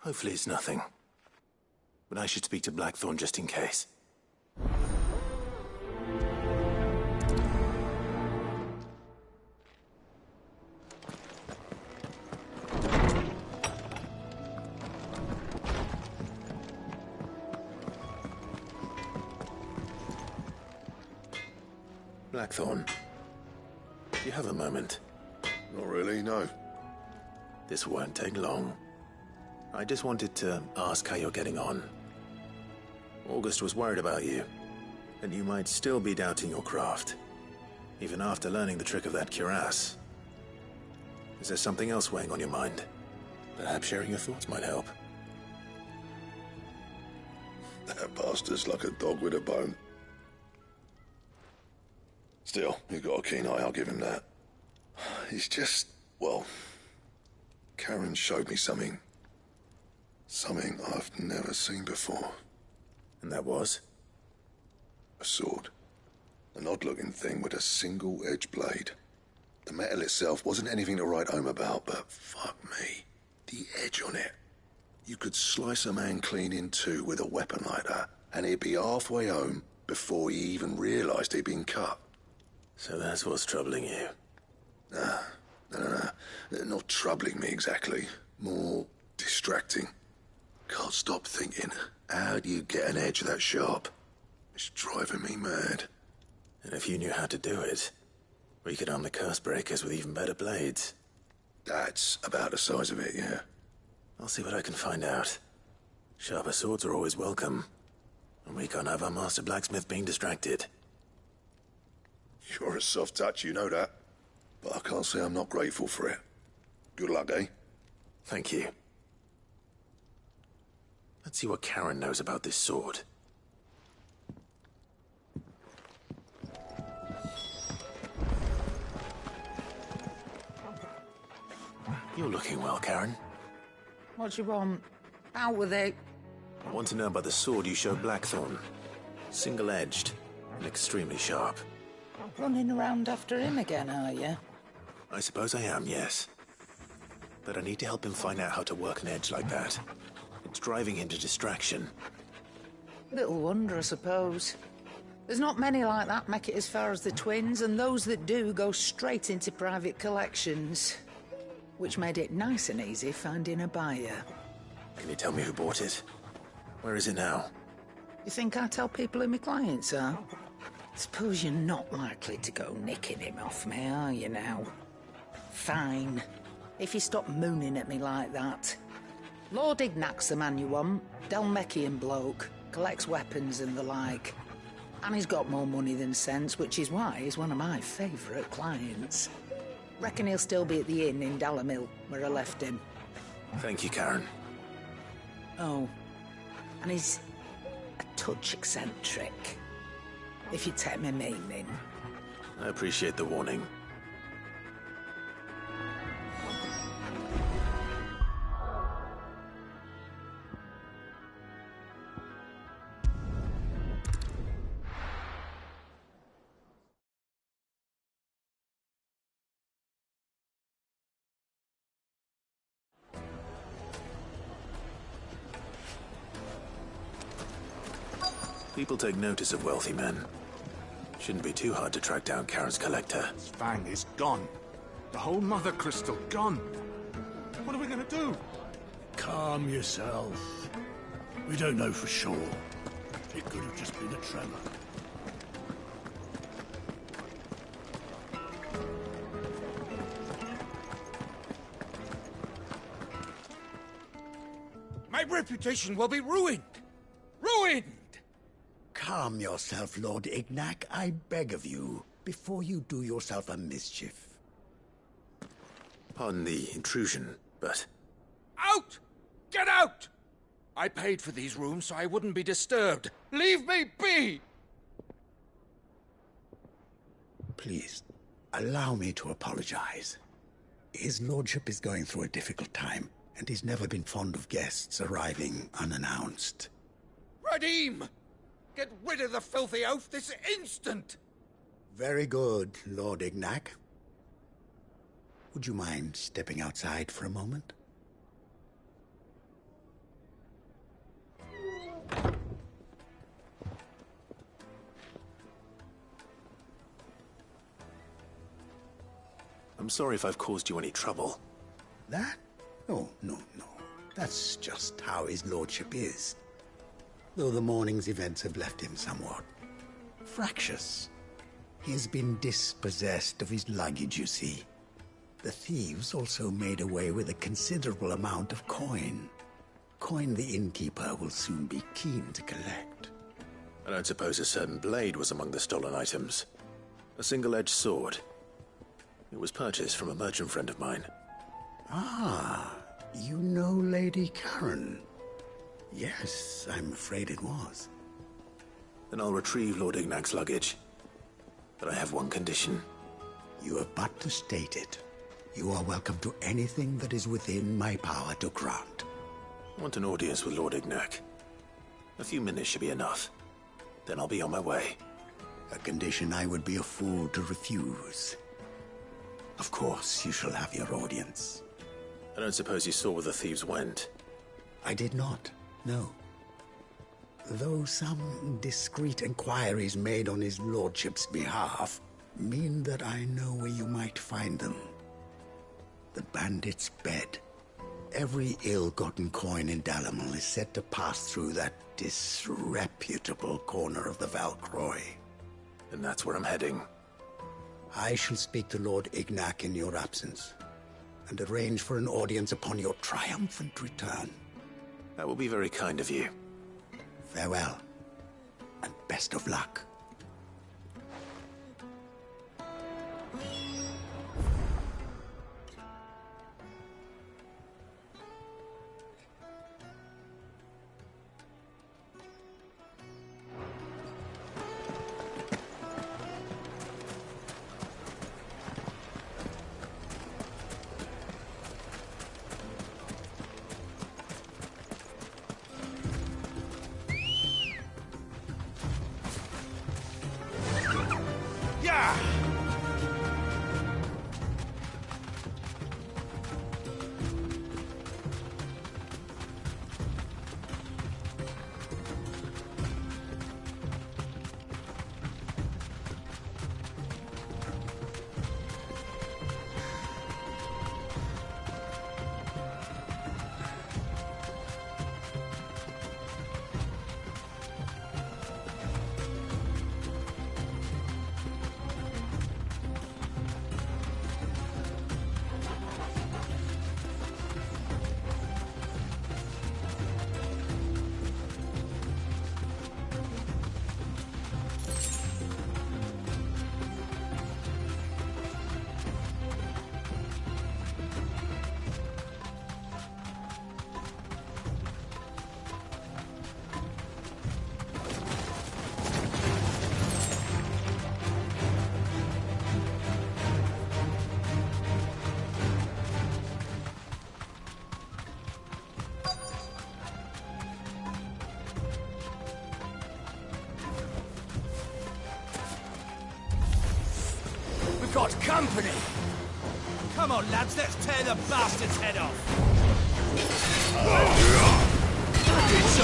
Hopefully it's nothing. But I should speak to Blackthorn just in case. Blackthorn, do you have a moment? Not really, no. This won't take long. I just wanted to ask how you're getting on. August was worried about you, and you might still be doubting your craft, even after learning the trick of that cuirass. Is there something else weighing on your mind? Perhaps sharing your thoughts might help. That bastard's like a dog with a bone. Still, you've got a keen eye, I'll give him that. He's just, well, Karen showed me something. Something I've never seen before. And that was? A sword. An odd-looking thing with a single-edged blade. The metal itself wasn't anything to write home about, but fuck me. The edge on it. You could slice a man clean in two with a weapon like that, and he'd be halfway home before he even realised he'd been cut. So that's what's troubling you? Nah, no. Not troubling me exactly. More distracting. Can't stop thinking, how do you get an edge that sharp? It's driving me mad. And if you knew how to do it, we could arm the curse breakers with even better blades. That's about the size of it, yeah. I'll see what I can find out. Sharper swords are always welcome. And we can't have our master blacksmith being distracted. You're a soft touch, you know that. But I can't say I'm not grateful for it. Good luck, eh? Thank you. Let's see what Karen knows about this sword. You're looking well, Karen. What do you want? Out with it. I want to know about the sword you showed Blackthorn. Single-edged and extremely sharp. Running around after him again, are you? I suppose I am, yes. But I need to help him find out how to work an edge like that. It's driving him to distraction. Little wonder, I suppose. There's not many like that make it as far as the twins, and those that do go straight into private collections. Which made it nice and easy finding a buyer. Can you tell me who bought it? Where is it now? You think I tell people who my clients are? Suppose you're not likely to go nicking him off me, are you now? Fine. If you stop mooning at me like that. Lord Ignac's the man you want. Delmechian bloke. Collects weapons and the like. And he's got more money than sense, which is why he's one of my favourite clients. Reckon he'll still be at the inn in Dalamil, where I left him. Thank you, Karen. Oh. And he's a touch eccentric. If you take me meaning. I appreciate the warning. People take notice of wealthy men. Shouldn't be too hard to track down Karen's collector. Fang is gone. The whole mother crystal gone. What are we gonna do? Calm yourself. We don't know for sure. It could have just been a tremor. My reputation will be ruined! Ruined! Calm yourself, Lord Ignac, I beg of you, before you do yourself a mischief. Pardon the intrusion, but... Out! Get out! I paid for these rooms so I wouldn't be disturbed. Leave me be! Please, allow me to apologize. His lordship is going through a difficult time, and he's never been fond of guests arriving unannounced. Radim! Get rid of the filthy oaf this instant! Very good, Lord Ignac. Would you mind stepping outside for a moment? I'm sorry if I've caused you any trouble. That? Oh, no. That's just how his lordship is. Though the morning's events have left him somewhat fractious. He has been dispossessed of his luggage, you see. The thieves also made away with a considerable amount of coin. Coin the innkeeper will soon be keen to collect. I don't suppose a certain blade was among the stolen items. A single-edged sword. It was purchased from a merchant friend of mine. Ah, you know Lady Karen. Yes, I'm afraid it was. Then I'll retrieve Lord Ignac's luggage. But I have one condition. You have but to state it. You are welcome to anything that is within my power to grant. I want an audience with Lord Ignac. A few minutes should be enough. Then I'll be on my way. A condition I would be a fool to refuse. Of course, you shall have your audience. I don't suppose you saw where the thieves went. I did not, no. Though some discreet inquiries made on his lordship's behalf mean that I know where you might find them. The bandit's bed. Every ill-gotten coin in Dalamil is said to pass through that disreputable corner of the Valcroy. And that's where I'm heading. I shall speak to Lord Ignac in your absence, and arrange for an audience upon your triumphant return. That will be very kind of you. Farewell, and best of luck. Got company! Come on, lads, let's tear the bastard's head off! It's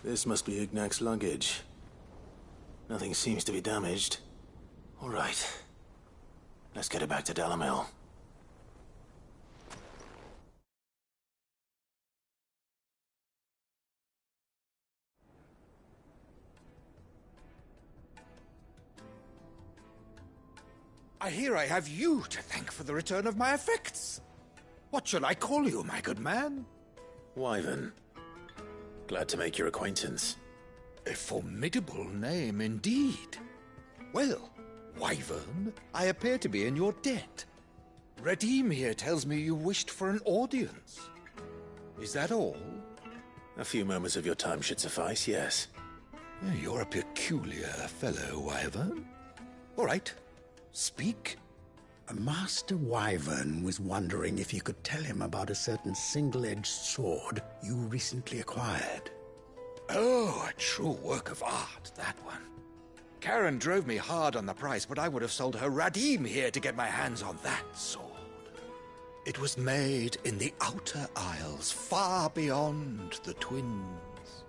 This must be Ignac's luggage. Nothing seems to be damaged. All right. Let's get it back to Dalamel. I hear I have you to thank for the return of my effects. What shall I call you, my good man? Wyvern. Glad to make your acquaintance. A formidable name indeed. Well, Wyvern, I appear to be in your debt. Redeem here tells me you wished for an audience. Is that all? A few moments of your time should suffice, yes. You're a peculiar fellow, Wyvern. All right, speak. Master Wyvern was wondering if you could tell him about a certain single-edged sword you recently acquired. Oh, a true work of art, that one. Karen drove me hard on the price, but I would have sold her Radim here to get my hands on that sword. It was made in the Outer Isles, far beyond the Twins,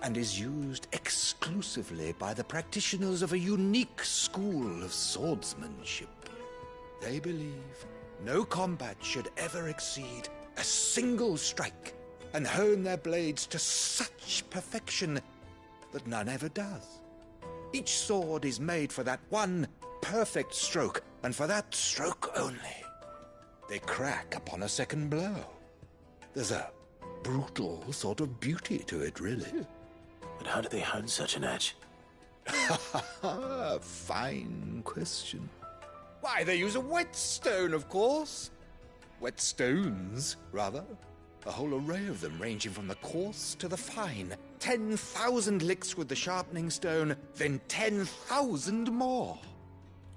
and is used exclusively by the practitioners of a unique school of swordsmanship. They believe no combat should ever exceed a single strike, and hone their blades to such perfection that none ever does. Each sword is made for that one perfect stroke, and for that stroke only. They crack upon a second blow. There's a brutal sort of beauty to it, really. But how do they hone such an edge? Fine question. Why, they use a whetstone, of course. Whetstones, rather. A whole array of them, ranging from the coarse to the fine. 10,000 licks with the sharpening stone, then 10,000 more.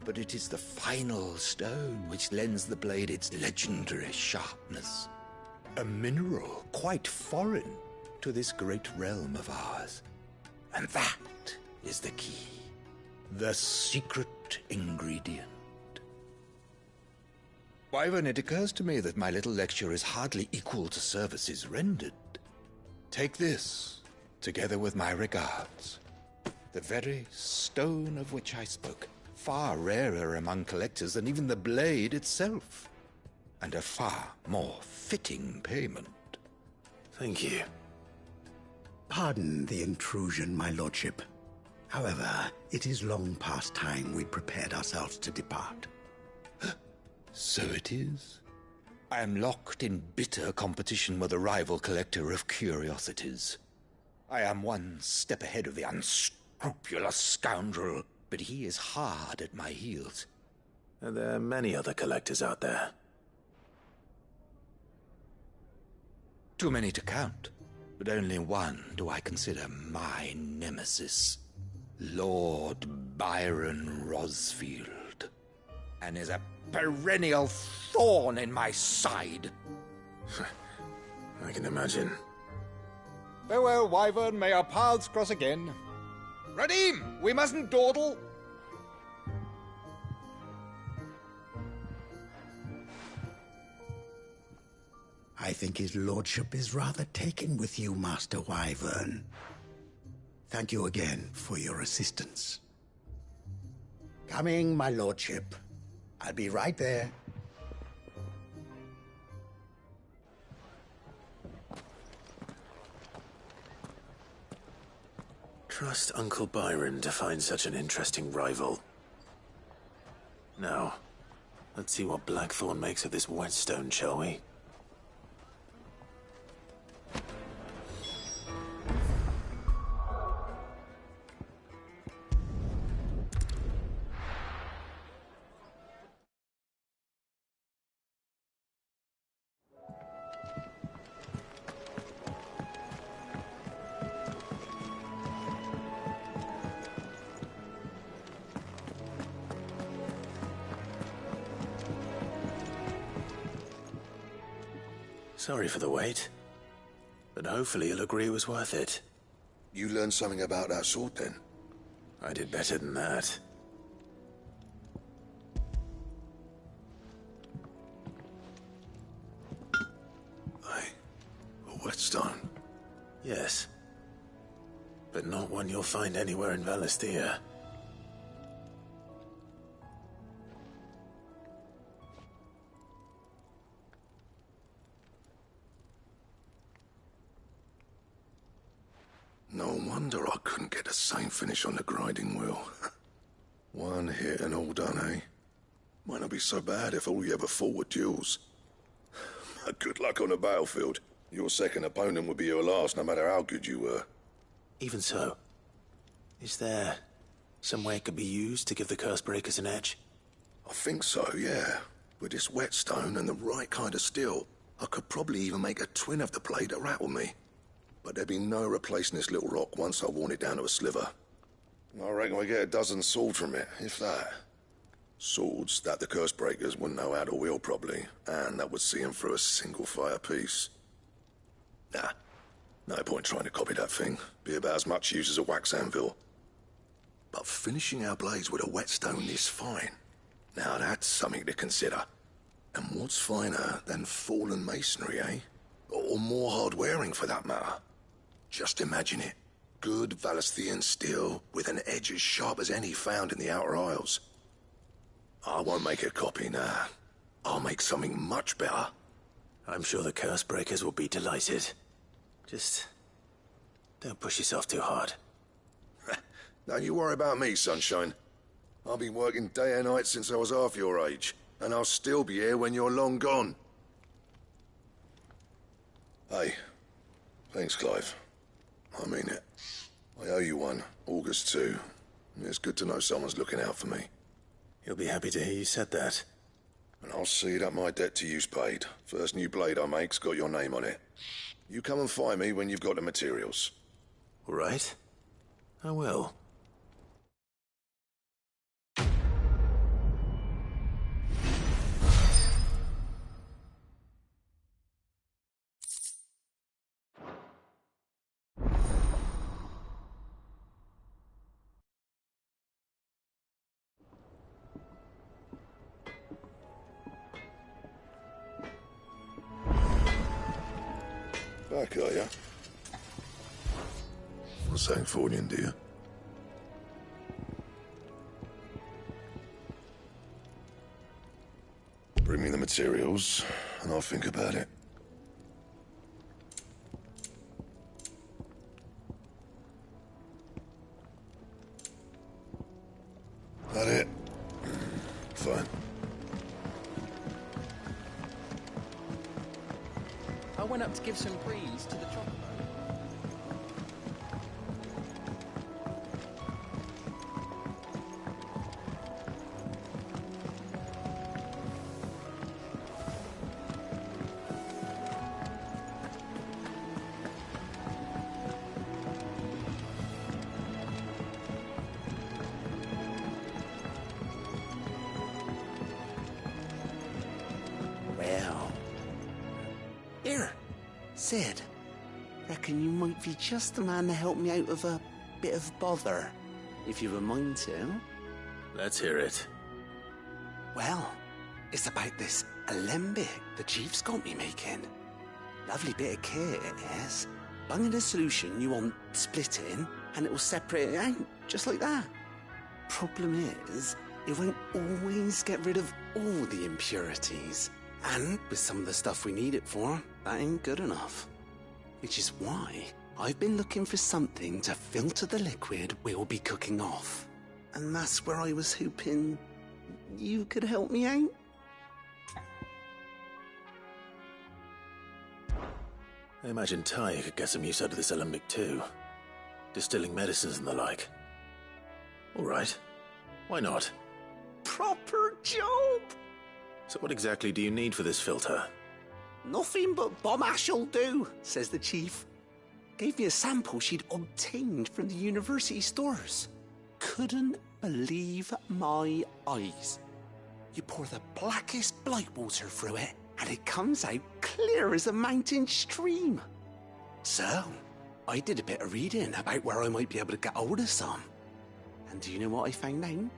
But it is the final stone which lends the blade its legendary sharpness. A mineral quite foreign to this great realm of ours. And that is the key. The secret ingredient. Wyvern, it occurs to me that my little lecture is hardly equal to services rendered. Take this, together with my regards. The very stone of which I spoke, far rarer among collectors than even the blade itself, and a far more fitting payment. Thank you. Pardon the intrusion, my lordship. However, it is long past time we prepared ourselves to depart. So it is. I am locked in bitter competition with a rival collector of curiosities. I am one step ahead of the unscrupulous scoundrel, but he is hard at my heels. Are there many other collectors out there? Too many to count, but only one do I consider my nemesis. Lord Byron Rosfield, and is a perennial thorn in my side. I can imagine. Farewell, Wyvern. May our paths cross again. Radim, we mustn't dawdle. I think his lordship is rather taken with you, Master Wyvern. Thank you again for your assistance. Coming, my lordship. I'll be right there. Trust Uncle Byron to find such an interesting rival. Now, let's see what Blackthorn makes of this whetstone, shall we? Sorry for the wait, but hopefully you'll agree it was worth it. You learned something about that sword, then? I did better than that. A whetstone? Yes. but not one you'll find anywhere in Valisthea. No wonder I couldn't get the same finish on the grinding wheel. One hit and all done, eh? Might not be so bad if all you ever fought were duels. Good luck on the battlefield. Your second opponent would be your last, no matter how good you were. Even so, is there some way it could be used to give the Cursebreakers an edge? I think so, yeah. With this whetstone and the right kind of steel, I could probably even make a twin of the blade that rattled me. But there'd be no replacing this little rock once I worn it down to a sliver. I reckon we get a dozen swords from it, if that. Swords that the Cursebreakers wouldn't know how to wield properly, and that would see them through a single fire piece. Nah, no point trying to copy that thing. Be about as much use as a wax anvil. But finishing our blades with a whetstone this fine, now that's something to consider. And what's finer than fallen masonry, eh? Or more hard-wearing, for that matter. Just imagine it. Good Valisthean steel with an edge as sharp as any found in the Outer Isles. I won't make a copy, nah. I'll make something much better. I'm sure the Cursebreakers will be delighted. Just don't push yourself too hard. Don't you worry about me, Sunshine. I've been working day and night since I was half your age, and I'll still be here when you're long gone. Hey, thanks, Clive. I mean it. I owe you one, August too. It's good to know someone's looking out for me. You'll be happy to hear you said that. And I'll see that my debt to you's paid. First new blade I make's got your name on it. You come and find me when you've got the materials. All right. I will. Back, are ya? What's saying for you, dear? Bring me the materials, and I'll think about it. That it? Fine. I went up to give some breeze to the chocobo. Well. Here, Sid. Reckon you might be just the man to help me out of a bit of bother, if you were mind to. Let's hear it. Well, it's about this alembic the chief's got me making. Lovely bit of kit it is. Bung in a solution you want splitting, and it will separate it out, just like that. Problem is, it won't always get rid of all the impurities. And with some of the stuff we need it for, that ain't good enough. Which is why I've been looking for something to filter the liquid we'll be cooking off. And that's where I was hoping you could help me out. I imagine Ty could get some use out of this alembic too. Distilling medicines and the like. All right. Why not? Proper job! So what exactly do you need for this filter? Nothing but bomb ash'll do, says the chief. Gave me a sample she'd obtained from the university stores. Couldn't believe my eyes. You pour the blackest blight water through it, and it comes out clear as a mountain stream. So, I did a bit of reading about where I might be able to get hold of some. And do you know what I found out?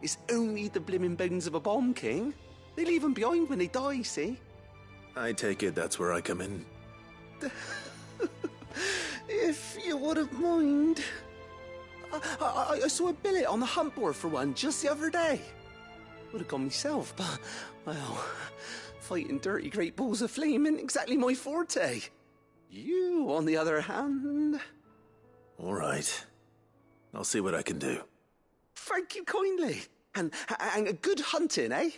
It's only the blimmin' bones of a bomb king. They leave them behind when they die, see? I take it that's where I come in. if you wouldn't mind. I saw a billet on the hunt board for one just the other day. Would have gone myself, but, well, fighting dirty great balls of flame ain't exactly my forte. You, on the other hand... All right. I'll see what I can do. Thank you kindly. And a good hunting, eh?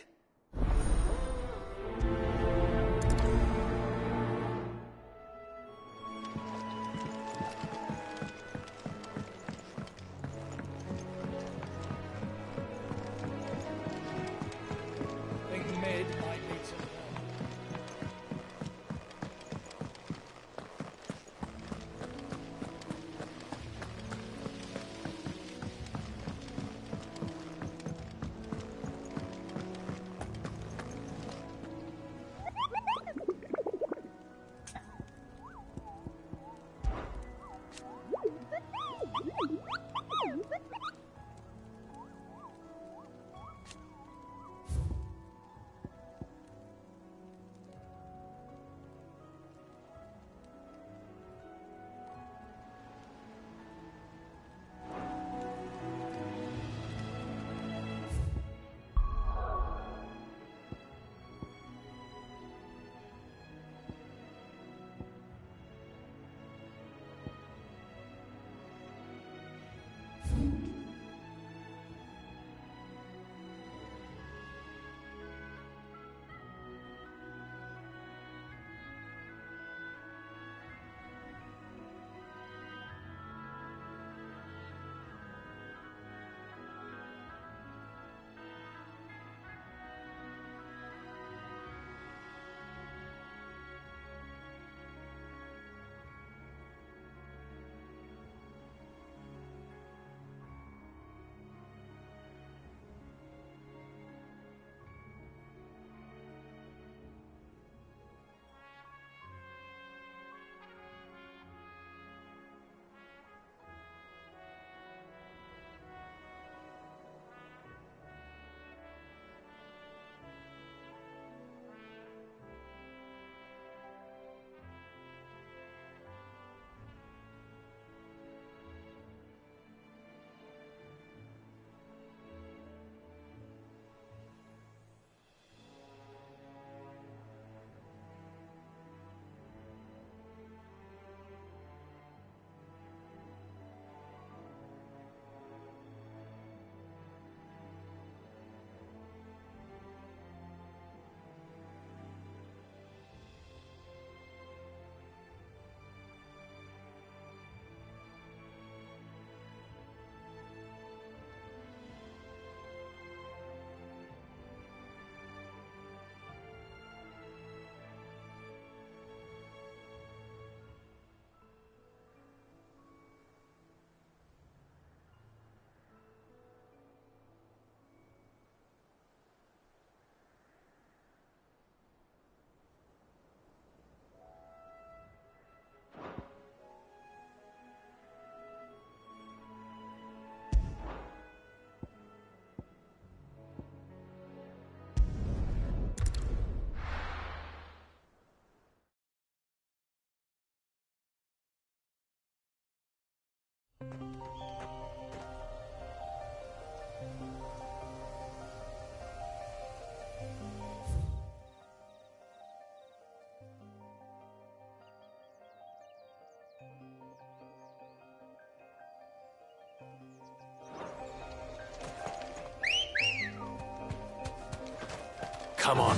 Come on.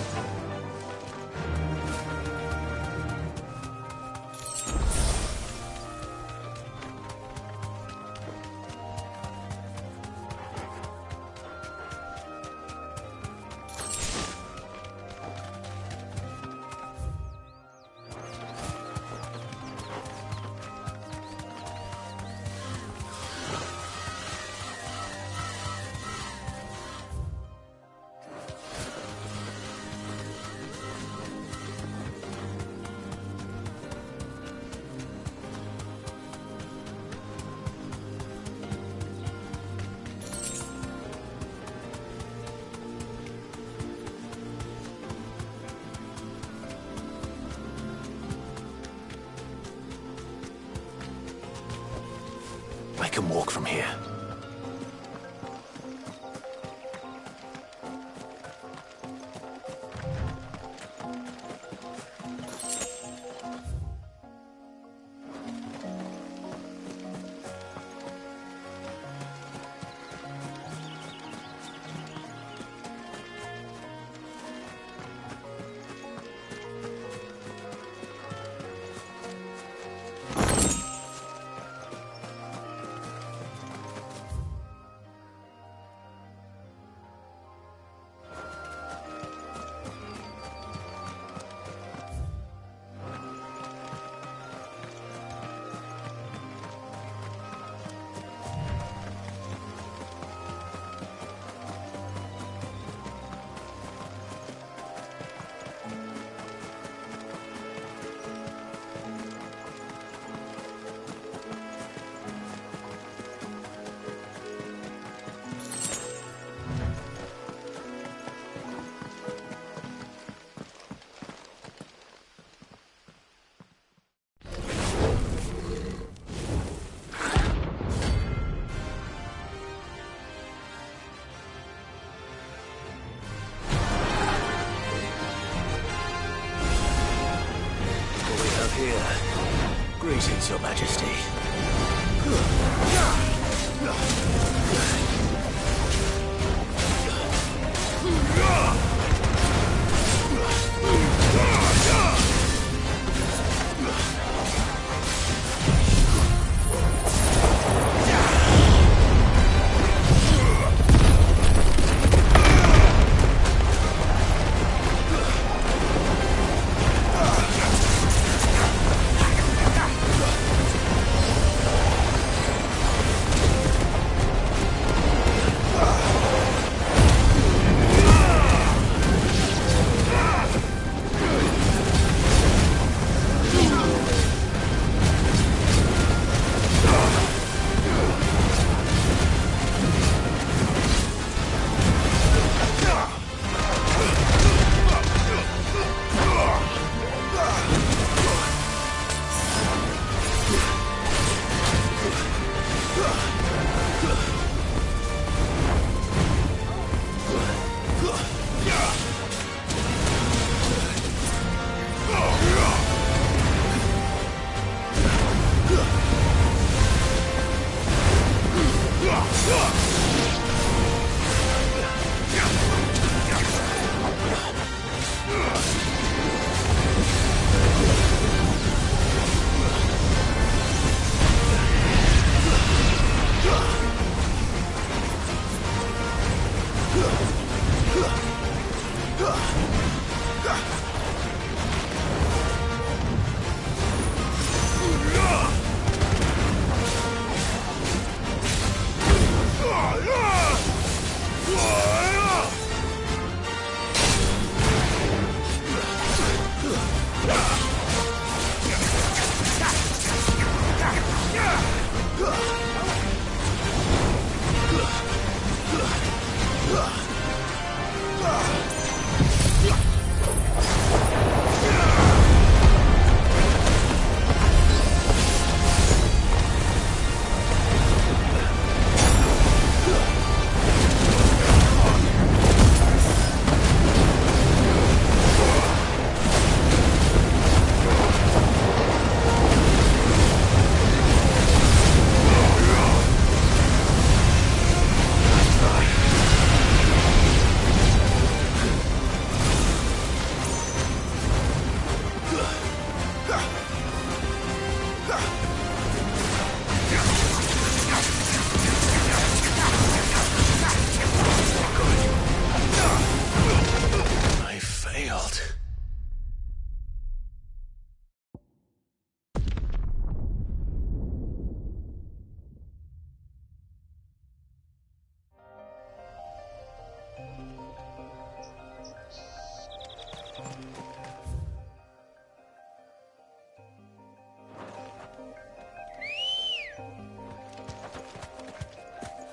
can walk from here. Greetings, Your Majesty.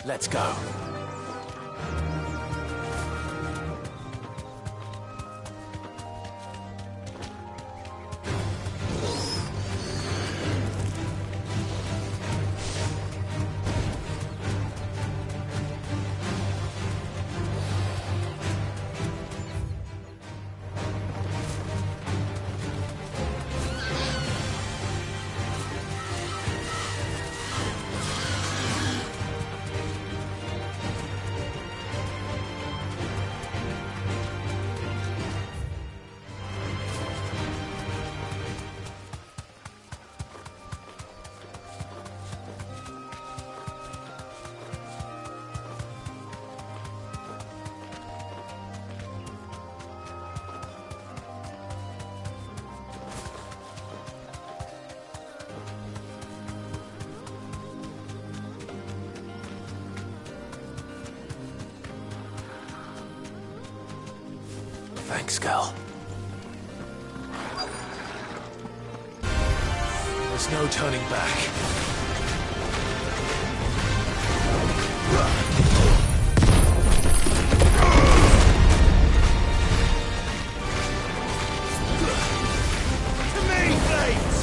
Let's go. Thanks, girl. There's no turning back. To me, blades!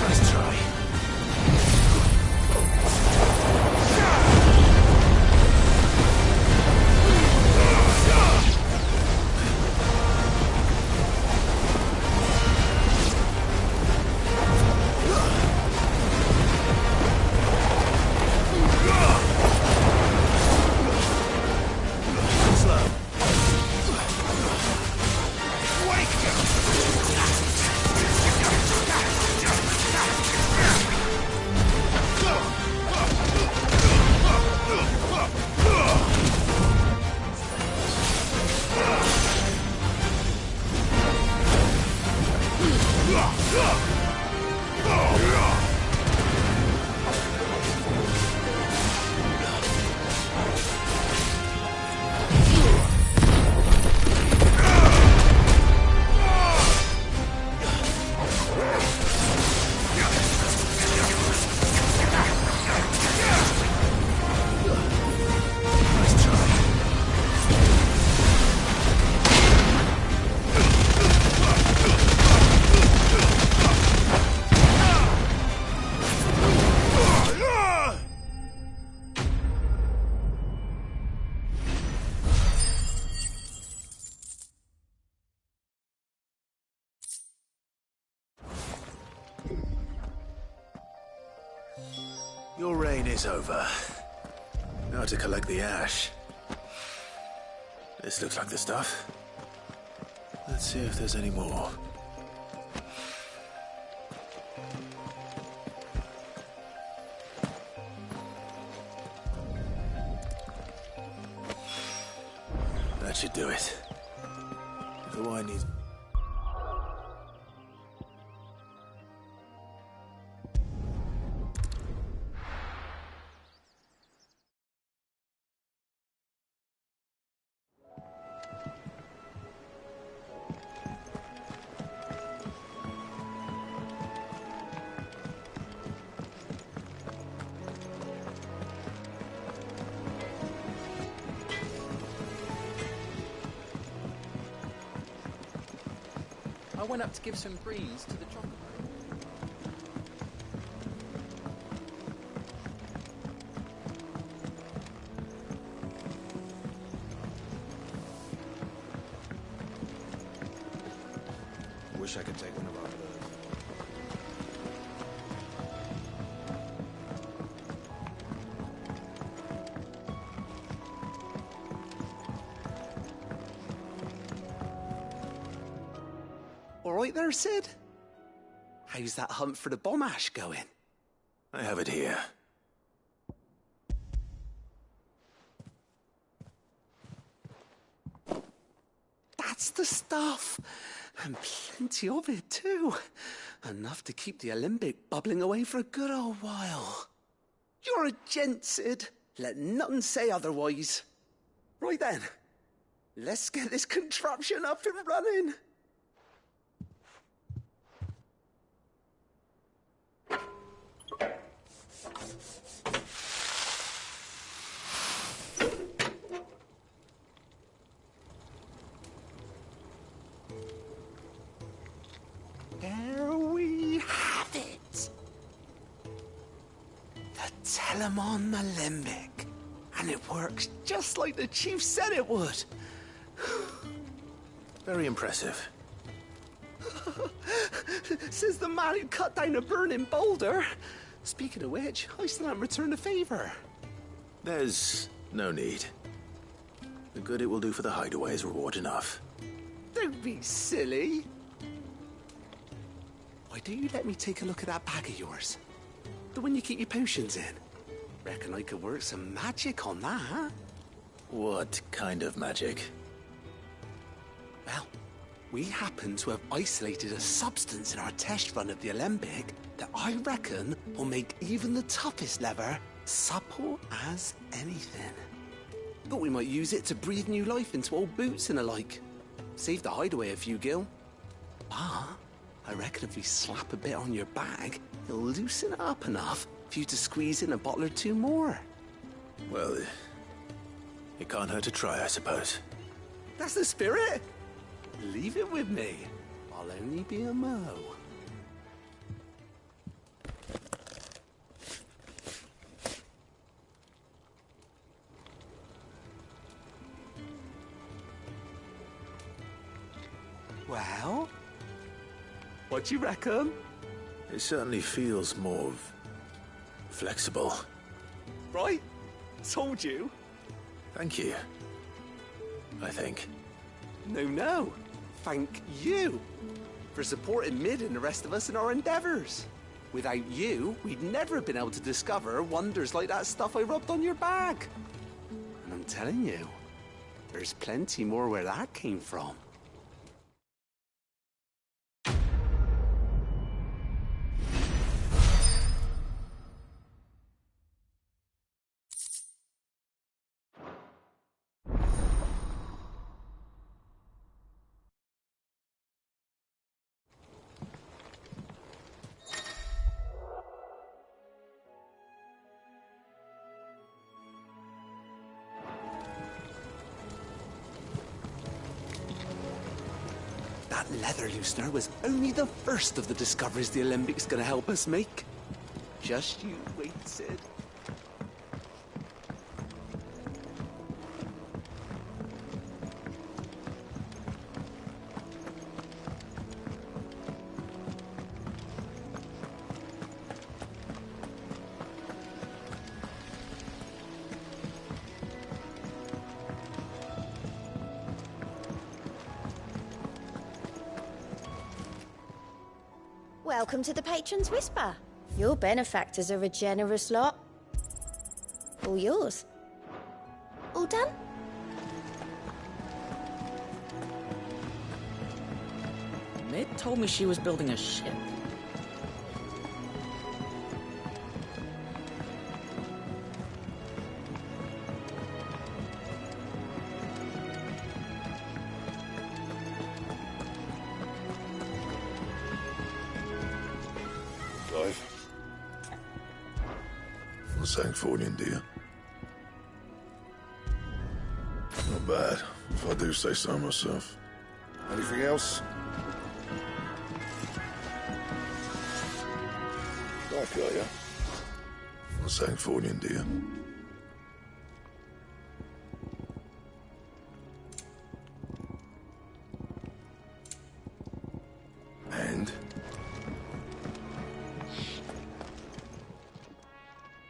Nice try. Your reign is over. Now to collect the ash. This looks like the stuff. Let's see if there's any more. That should do it. If the wine needs... I went up to give some breeze to the chocolate. Wish I could take one of our birds. All right there, Sid? How's that hunt for the bomb ash going? I have it here. That's the stuff. And plenty of it, too. Enough to keep the Olympic bubbling away for a good old while. You're a gent, Sid. Let nothing say otherwise. Right then, let's get this contraption up and running. There we have it. The Telemon Alembic. And it works just like the chief said it would. Very impressive. Says the man who cut down a burning boulder. Speaking of which, I still haven't returned the favour. There's no need. The good it will do for the hideaway is reward enough. Don't be silly. Why don't you let me take a look at that bag of yours? The one you keep your potions in. Reckon I could work some magic on that. What kind of magic? Well, we happen to have isolated a substance in our test run of the Alembic that I reckon will make even the toughest lever supple as anything. Thought we might use it to breathe new life into old boots and the like. Save the hideaway a few gil. But I reckon if we slap a bit on your bag, it'll loosen it up enough for you to squeeze in a bottle or two more. Well, it can't hurt to try, I suppose. That's the spirit. Leave it with me. I'll only be a mo. Well, what do you reckon? It certainly feels more flexible. Right? Told you. Thank you. I think. No. Thank you for supporting Mid and the rest of us in our endeavours. Without you, we'd never have been able to discover wonders like that stuff I rubbed on your bag. And I'm telling you, there's plenty more where that came from. That leather loosener was only the first of the discoveries the Alembic's gonna help us make. Just you wait, Sid. Welcome to the Patron's Whisper. Your benefactors are a generous lot. All yours. All done? Mid told me she was building a ship. Sancfordian, dear. Not bad, if I do say so myself. Anything else? Life, got ya? Sancfordian, dear. And?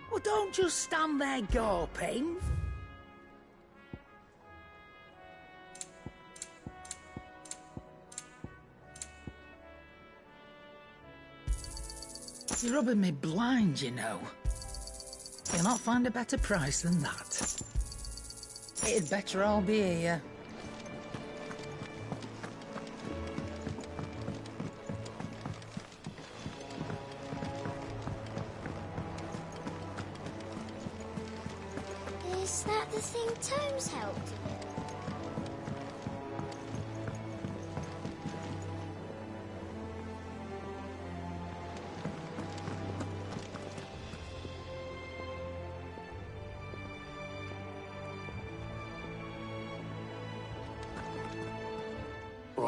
Well, don't just stand there gawping. You're rubbing me blind, you know. You'll not find a better price than that. It'd better all be here.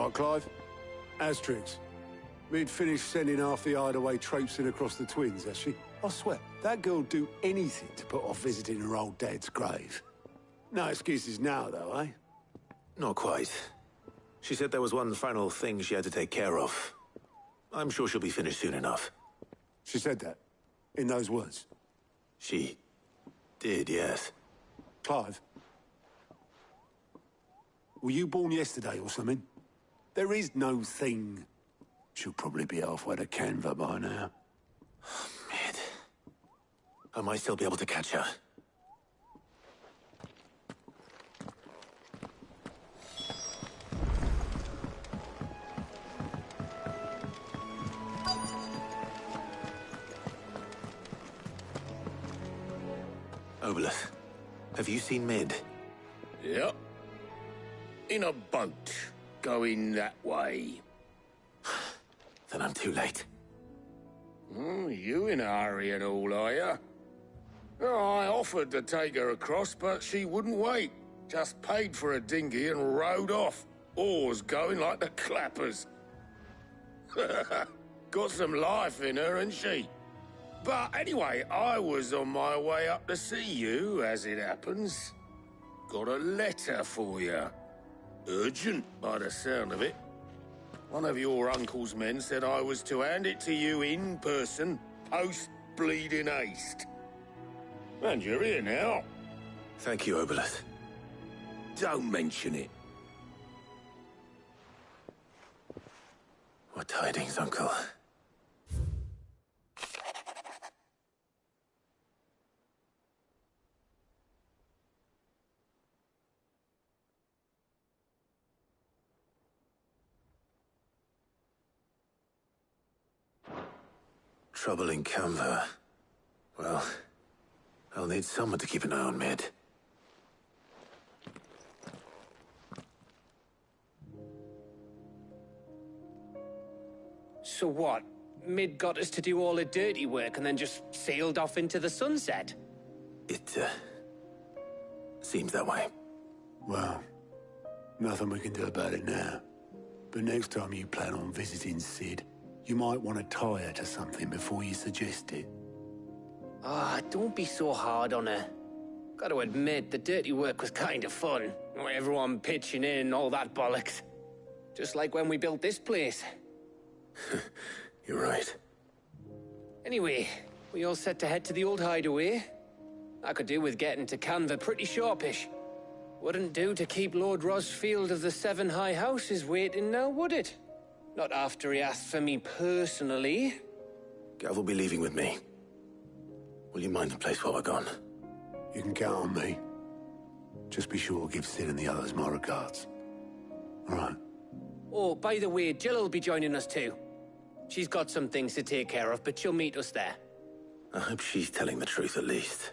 All right, Clive. Asterix. Mid finished sending half the hideaway traipsing across the twins, has she? I swear, that girl'd do anything to put off visiting her old dad's grave. No excuses now, though, eh? Not quite. She said there was one final thing she had to take care of. I'm sure she'll be finished soon enough. She said that? In those words? She did, yes. Clive? Were you born yesterday or something? There is no thing. She'll probably be halfway to Canva by now. Mid. I might still be able to catch her. Obolus, have you seen Mid? Yep. In a boat, going that way. Then I'm too late. You in a hurry and all, are you? Oh, I offered to take her across, but she wouldn't wait. Just paid for a dinghy and rowed off. Oars going like the clappers. Got some life in her, ain't she? But anyway, I was on my way up to see you, as it happens. Got a letter for you. Urgent, by the sound of it. One of your uncle's men said I was to hand it to you in person, post-bleeding haste. And you're here now. Thank you, Obolus. Don't mention it. What tidings, Uncle? Trouble in Canva. Well, I'll need someone to keep an eye on Mid. So what? Mid got us to do all the dirty work and then just sailed off into the sunset? It, seems that way. Well, nothing we can do about it now. But next time you plan on visiting Sid, you might want to tie her to something before you suggest it. Ah, don't be so hard on her. Gotta admit, the dirty work was kind of fun. Everyone pitching in and all that bollocks. Just like when we built this place. You're right. Anyway, we all set to head to the old hideaway. I could do with getting to Canva pretty sharpish. Wouldn't do to keep Lord Rosfield of the Seven High Houses waiting now, would it? Not after he asked for me personally. Gav will be leaving with me. Will you mind the place while we're gone? You can count on me. Just be sure to give Sid and the others my regards. All right. Oh, by the way, Jill will be joining us too. She's got some things to take care of, but she'll meet us there. I hope she's telling the truth at least.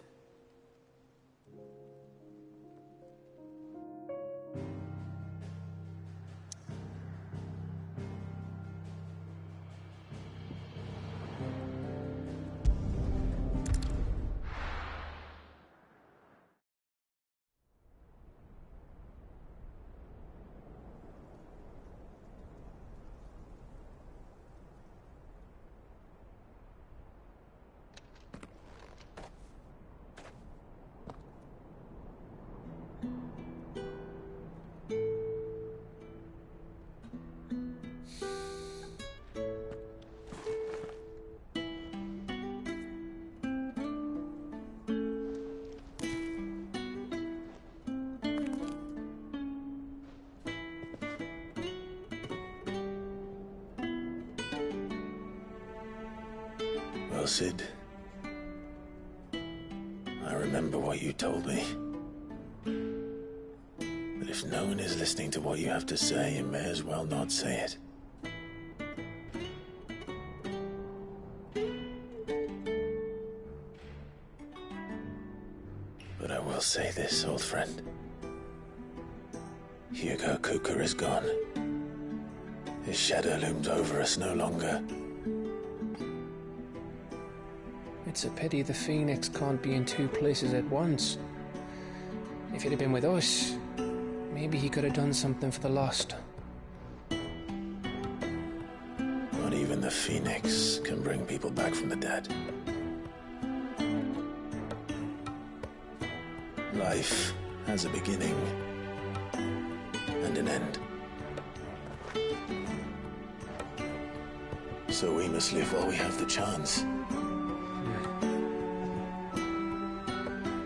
Well, Sid, I remember what you told me. But if no one is listening to what you have to say, you may as well not say it. But I will say this, old friend. Hugo Cooker is gone. His shadow looms over us no longer. It's a pity the Phoenix can't be in two places at once. If he'd have been with us, maybe he could have done something for the lost. phoenix can bring people back from the dead. Life has a beginning and an end. So we must live while we have the chance.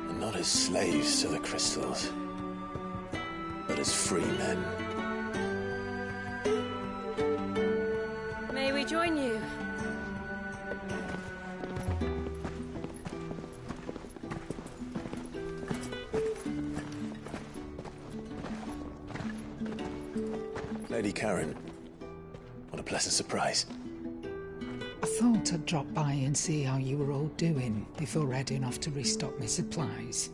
And not as slaves to the crystals, but as free men. May we join you? Lady Karen, what a pleasant surprise. I thought I'd drop by and see how you were all doing before heading off to restock my supplies.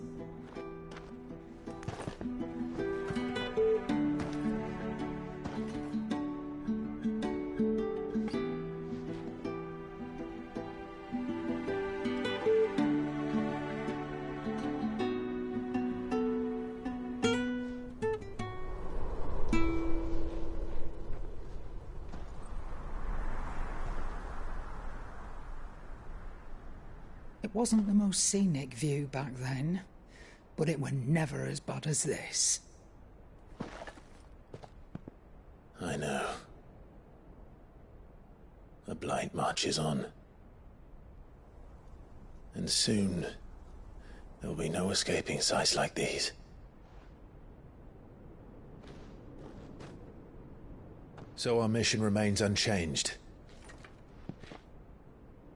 It wasn't the most scenic view back then, but it were never as bad as this. I know. The blight marches on. And soon, there'll be no escaping sights like these. So our mission remains unchanged.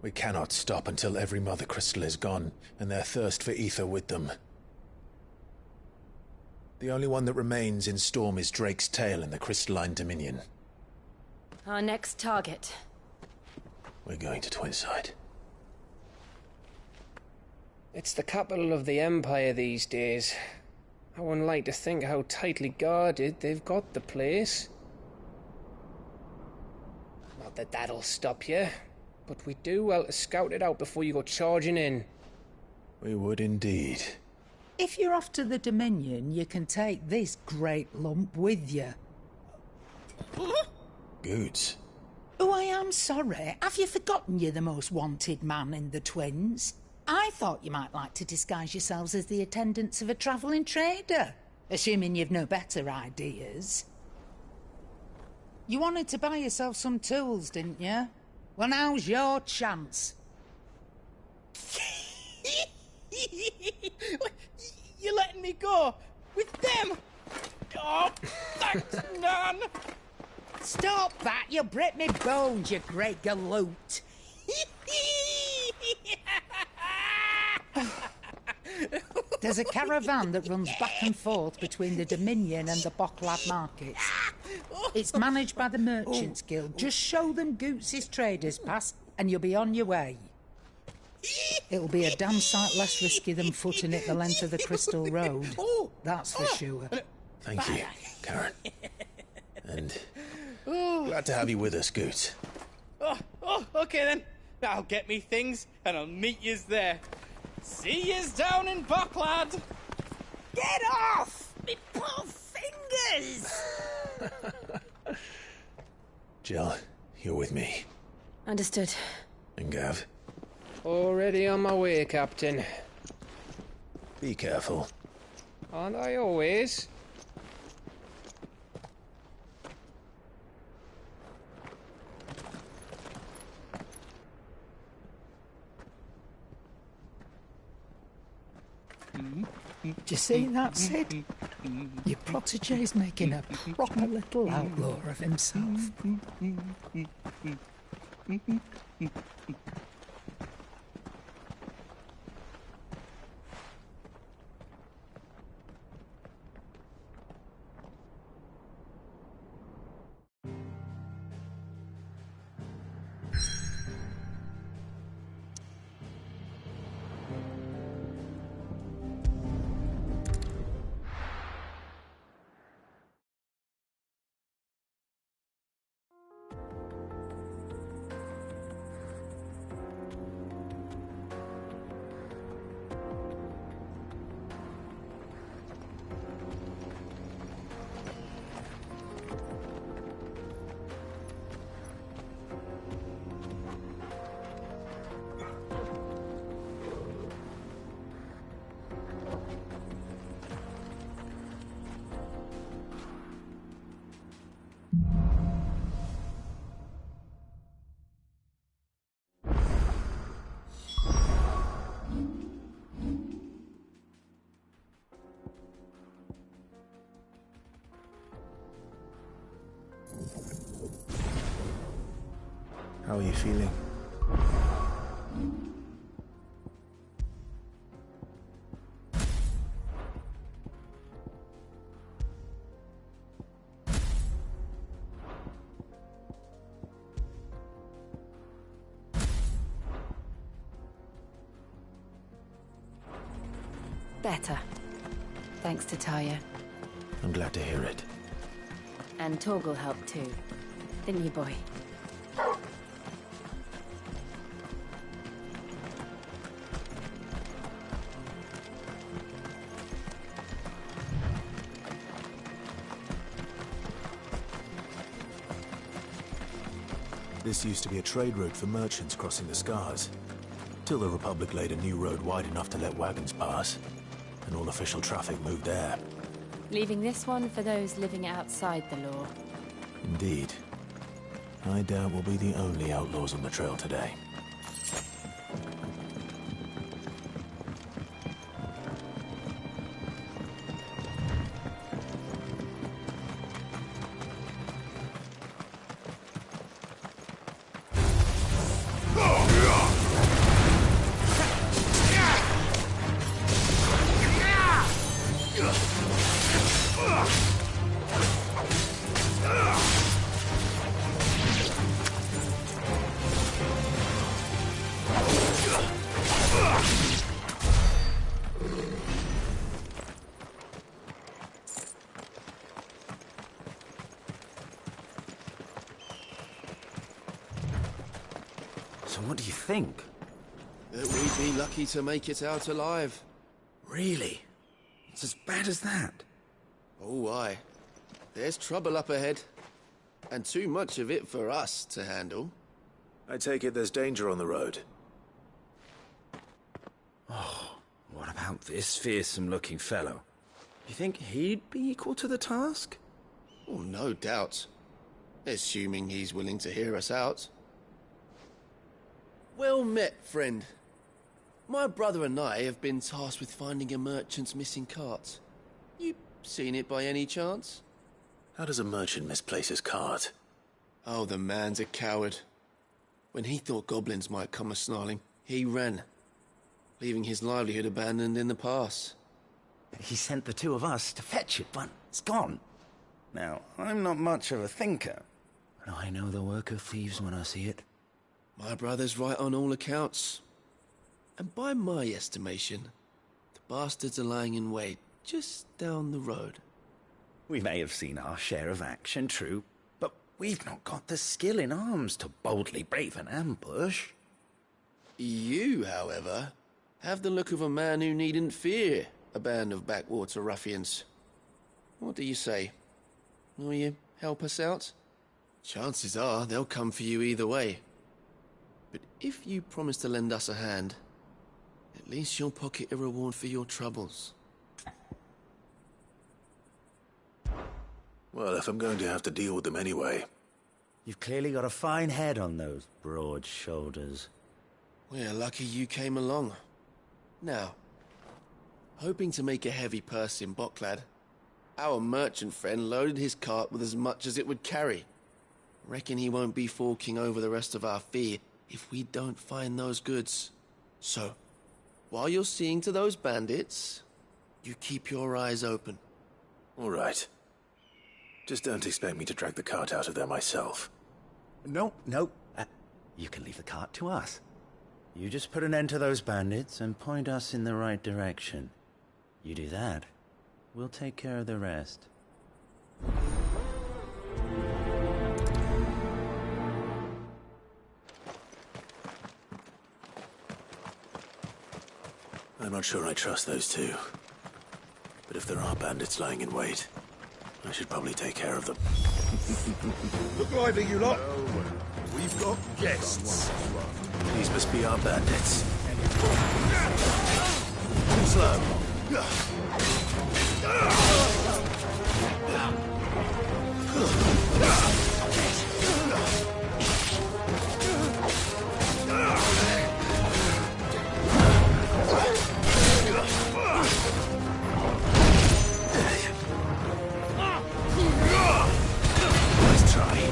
We cannot stop until every Mother Crystal is gone, and their thirst for ether with them. The only one that remains in Storm is Drake's tail in the Crystalline Dominion. Our next target. We're going to Twinside. It's the capital of the Empire these days. I wouldn't like to think how tightly guarded they've got the place. Not that that'll stop you, but we do well to scout it out before you go charging in. We would indeed. If you're off to the Dominion, you can take this great lump with you. Goods. Oh, I am sorry. Have you forgotten you're the most wanted man in the Twins? I thought you might like to disguise yourselves as the attendants of a travelling trader, assuming you've no better ideas. You wanted to buy yourself some tools, didn't you? Well, now's your chance. You're letting me go with them? Oh, thanks, Nan. Stop that! You'll break me bones, you great galoot. There's a caravan that runs back and forth between the Dominion and the Bocklad markets. It's managed by the Merchants Guild. Just show them Goots' traders pass and you'll be on your way. It'll be a damn sight less risky than footing it the length of the Crystal Road. That's for sure. Thank you, Karen. And glad to have you with us, Goots. Okay then. I'll get me things and I'll meet yous there. See yous down in Bocklad. Get off! Me poor fingers! Jill, you're with me. Understood. And Gav? Already on my way, Captain. Be careful. Aren't I always? Do you see that, Sid? Your protege's making a proper little outlaw of himself. How are you feeling? Better. Thanks to Taya. I'm glad to hear it. And Torgal helped too. Didn't you, boy? This used to be a trade route for merchants crossing the Scars, till the Republic laid a new road wide enough to let wagons pass, and all official traffic moved there. Leaving this one for those living outside the law. Indeed. I doubt we'll be the only outlaws on the trail today. So what do you think? That we'd be lucky to make it out alive. Really? It's as bad as that? Oh, aye. There's trouble up ahead. And too much of it for us to handle. I take it there's danger on the road. Oh, what about this fearsome-looking fellow? You think he'd be equal to the task? Oh, no doubt. Assuming he's willing to hear us out. Well met, friend. My brother and I have been tasked with finding a merchant's missing cart. You seen it by any chance? How does a merchant misplace his cart? Oh, the man's a coward. When he thought goblins might come a-snarling, he ran, leaving his livelihood abandoned in the pass. He sent the two of us to fetch it, but it's gone. Now, I'm not much of a thinker, but I know the work of thieves when I see it. My brother's right on all accounts. And by my estimation, the bastards are lying in wait just down the road. We may have seen our share of action, true, but we've not got the skill in arms to boldly brave an ambush. You, however, have the look of a man who needn't fear a band of backwater ruffians. What do you say? Will you help us out? Chances are they'll come for you either way. But if you promise to lend us a hand, at least you'll pocket a reward for your troubles. Well, if I'm going to have to deal with them anyway. You've clearly got a fine head on those broad shoulders. We're lucky you came along. Now, hoping to make a heavy purse in Bocklad, our merchant friend loaded his cart with as much as it would carry. Reckon he won't be forking over the rest of our fee if we don't find those goods. So, while you're seeing to those bandits, you keep your eyes open. All right. Just don't expect me to drag the cart out of there myself. No. You can leave the cart to us. You just put an end to those bandits and point us in the right direction. You do that, we'll take care of the rest. I'm not sure I trust those two. But if there are bandits lying in wait, I should probably take care of them. Look lively, you lot. We've got guests. These must be our bandits. Too slow. Nice try.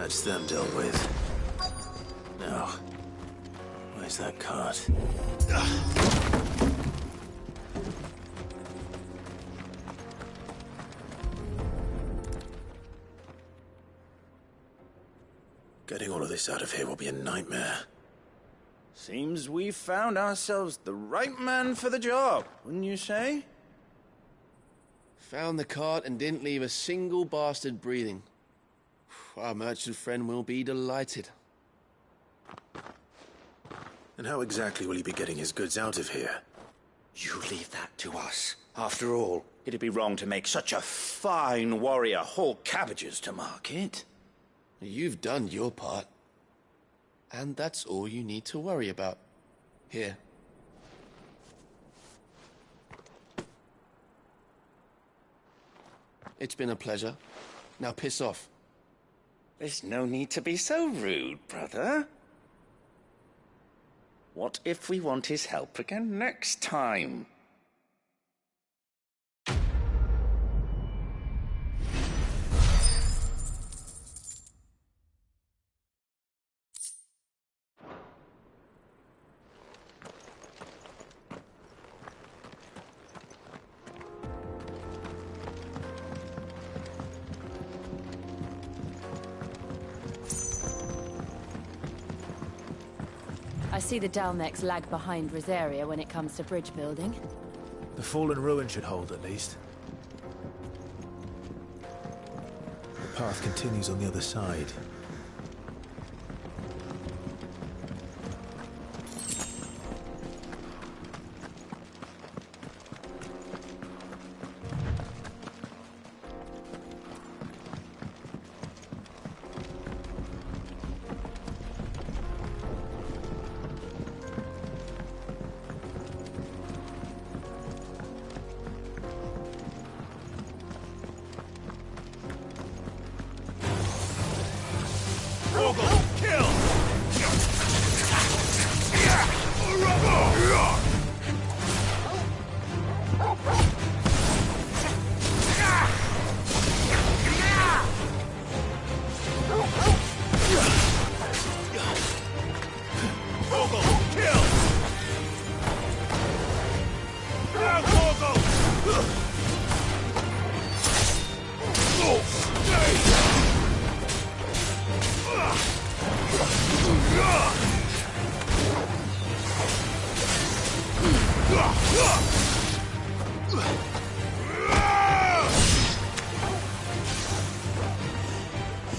That's them dealt with. Now, where's that cart? Getting all of this out of here will be a nightmare. Seems we found ourselves the right man for the job, wouldn't you say? Found the cart and didn't leave a single bastard breathing. Our merchant friend will be delighted. And how exactly will he be getting his goods out of here? You leave that to us. After all, it'd be wrong to make such a fine warrior haul cabbages to market. You've done your part. And that's all you need to worry about. Here. It's been a pleasure. Now piss off. There's no need to be so rude, brother. What if we want his help again next time? I see the Dalmex lag behind Rosaria when it comes to bridge building. The fallen ruin should hold, at least. The path continues on the other side.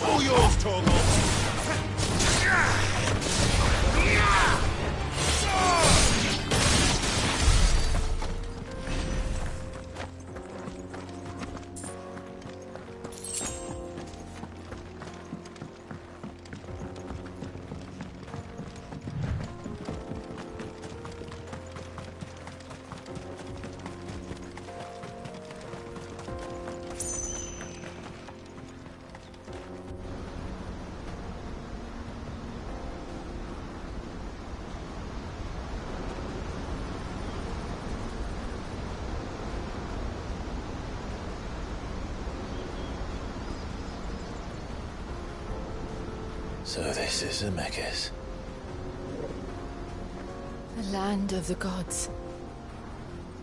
All yours, Torgal! So this is Zemeckis. The land of the gods.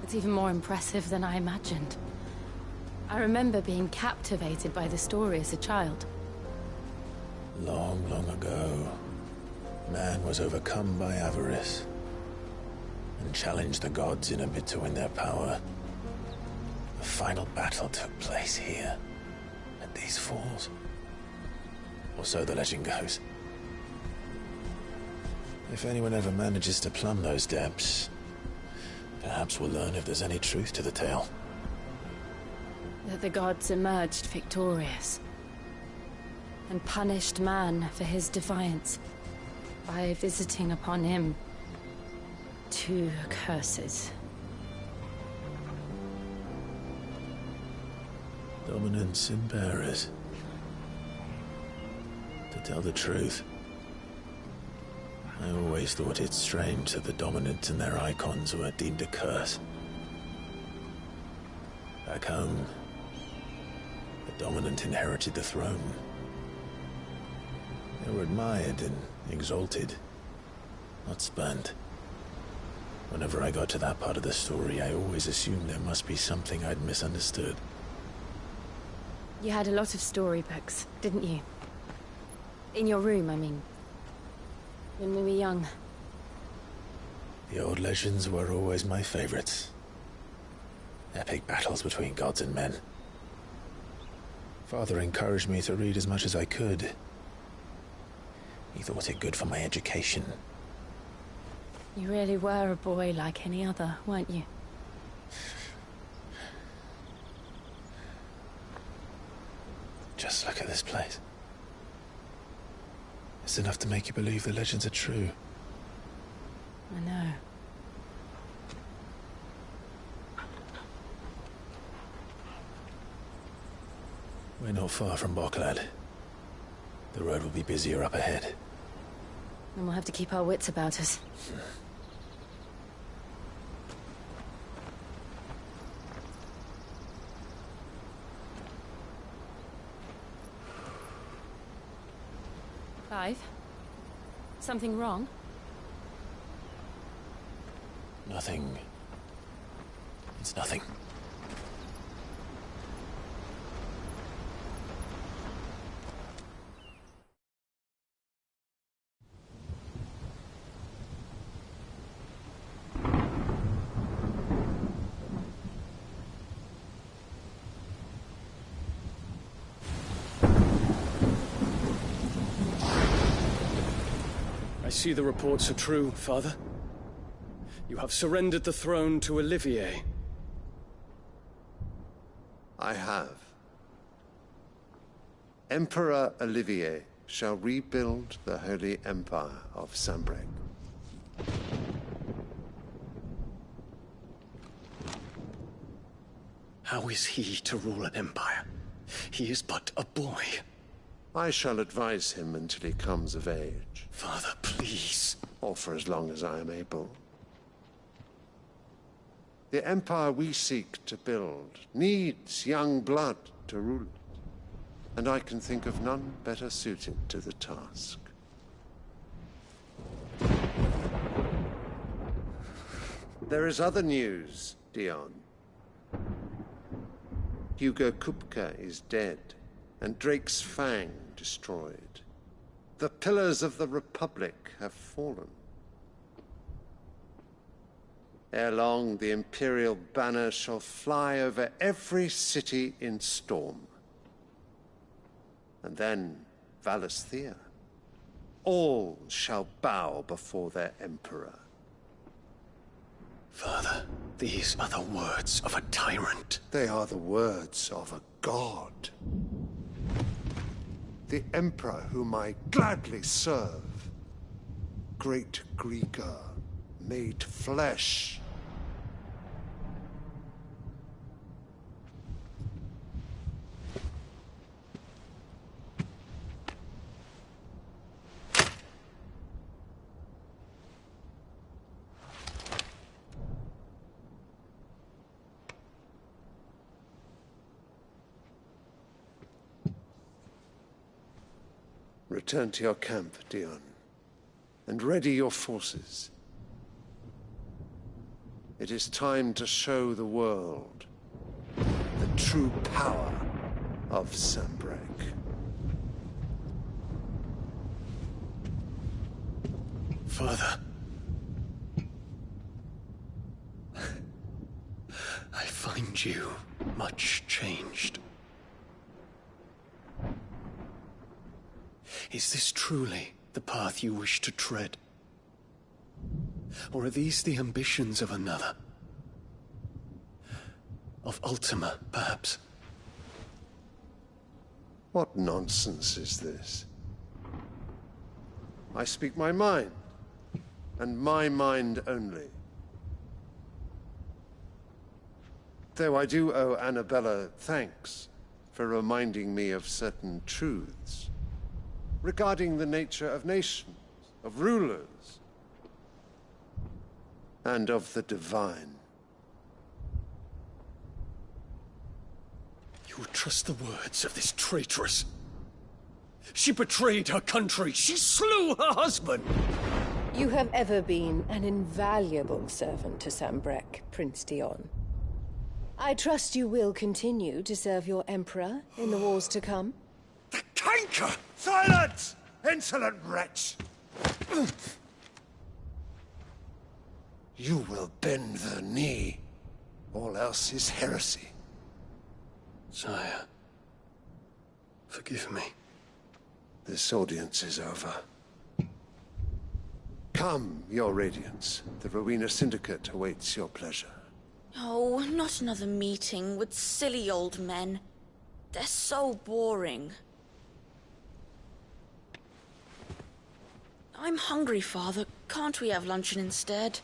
It's even more impressive than I imagined. I remember being captivated by the story as a child. Long, long ago, man was overcome by avarice and challenged the gods in a bid to win their power. The final battle took place here, at these falls. Or so the legend goes. If anyone ever manages to plumb those depths, perhaps we'll learn if there's any truth to the tale. That the gods emerged victorious and punished man for his defiance by visiting upon him 2 curses. Dominance and bearers. To tell the truth, I always thought it strange that the dominant and their icons were deemed a curse. Back home, the dominant inherited the throne. They were admired and exalted, not spurned. Whenever I got to that part of the story, I always assumed there must be something I'd misunderstood. You had a lot of storybooks, didn't you? In your room, I mean. When we were young. The old legends were always my favorites. Epic battles between gods and men. Father encouraged me to read as much as I could. He thought it good for my education. You really were a boy like any other, weren't you? Just look at this place. It's enough to make you believe the legends are true. I know. We're not far from Boklad. The road will be busier up ahead. Then we'll have to keep our wits about us. Clive? Something wrong? Nothing. It's nothing. I see the reports are true, Father. You have surrendered the throne to Olivier. I have. Emperor Olivier shall rebuild the Holy Empire of Sanbreque. How is he to rule an empire? He is but a boy. I shall advise him until he comes of age. Father, please. Or for as long as I am able. The empire we seek to build needs young blood to rule it, and I can think of none better suited to the task. There is other news, Dion. Hugo Kupka is dead, and Drake's Fang destroyed. The pillars of the Republic have fallen. Ere long, the Imperial banner shall fly over every city in Storm. And then, Valisthea. All shall bow before their Emperor. Father, these are the words of a tyrant. They are the words of a god. The Emperor whom I gladly serve. Great Greeker, made flesh. Return to your camp, Dion, and ready your forces. It is time to show the world the true power of Sanbreque. Father. I find you much changed. Is this truly the path you wish to tread? Or are these the ambitions of another? Of Ultima, perhaps? What nonsense is this? I speak my mind, and my mind only. Though I do owe Annabella thanks for reminding me of certain truths regarding the nature of nations, of rulers, and of the divine. You would trust the words of this traitress? She betrayed her country. She slew her husband. You have ever been an invaluable servant to Sambrek, Prince Dion. I trust you will continue to serve your Emperor in the wars to come. Canker! Silence! Insolent wretch! You will bend the knee. All else is heresy. Sire, forgive me. This audience is over. Come, your radiance. The Rowena Syndicate awaits your pleasure. Oh, not another meeting with silly old men. They're so boring. I'm hungry, Father. Can't we have luncheon instead?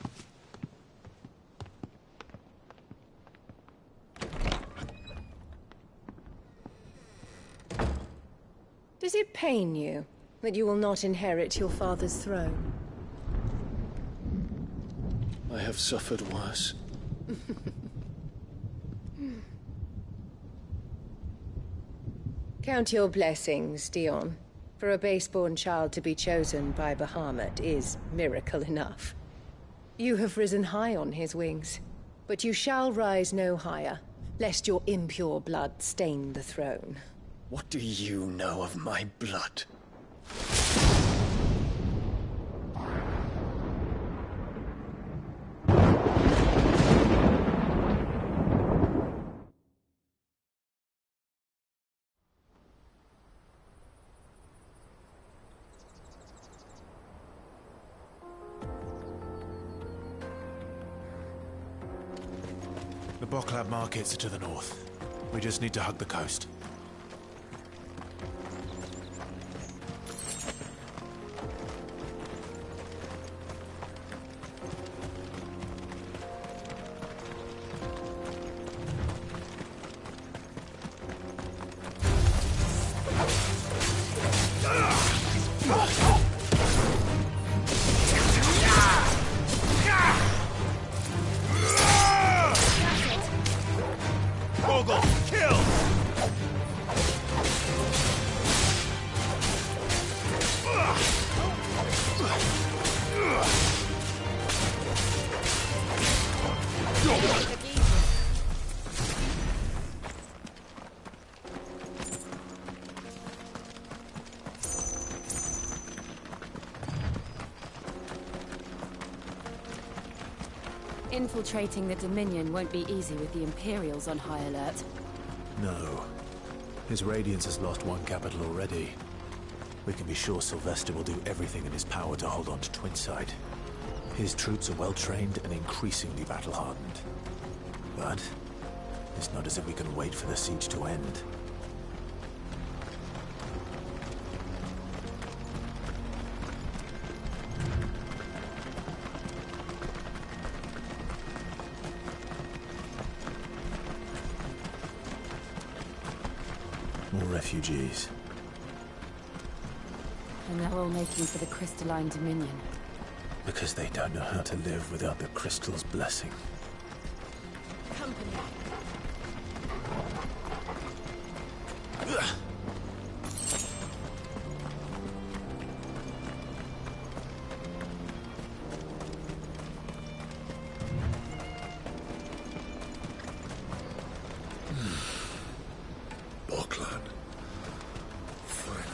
Does it pain you that you will not inherit your father's throne? I have suffered worse. Count your blessings, Dion. For a base-born child to be chosen by Bahamut is miracle enough. You have risen high on his wings, but you shall rise no higher, lest your impure blood stain the throne. What do you know of my blood? The Boklab markets are to the north. We just need to hug the coast. Infiltrating the Dominion won't be easy with the Imperials on high alert. No. His Radiance has lost one capital already. We can be sure Sylvester will do everything in his power to hold on to Twinside. His troops are well-trained and increasingly battle-hardened. But it's not as if we can wait for the siege to end. More refugees. And they're all making for the Crystalline Dominion. Because they don't know how to live without the Crystal's blessing. Company. Boklad. Finally.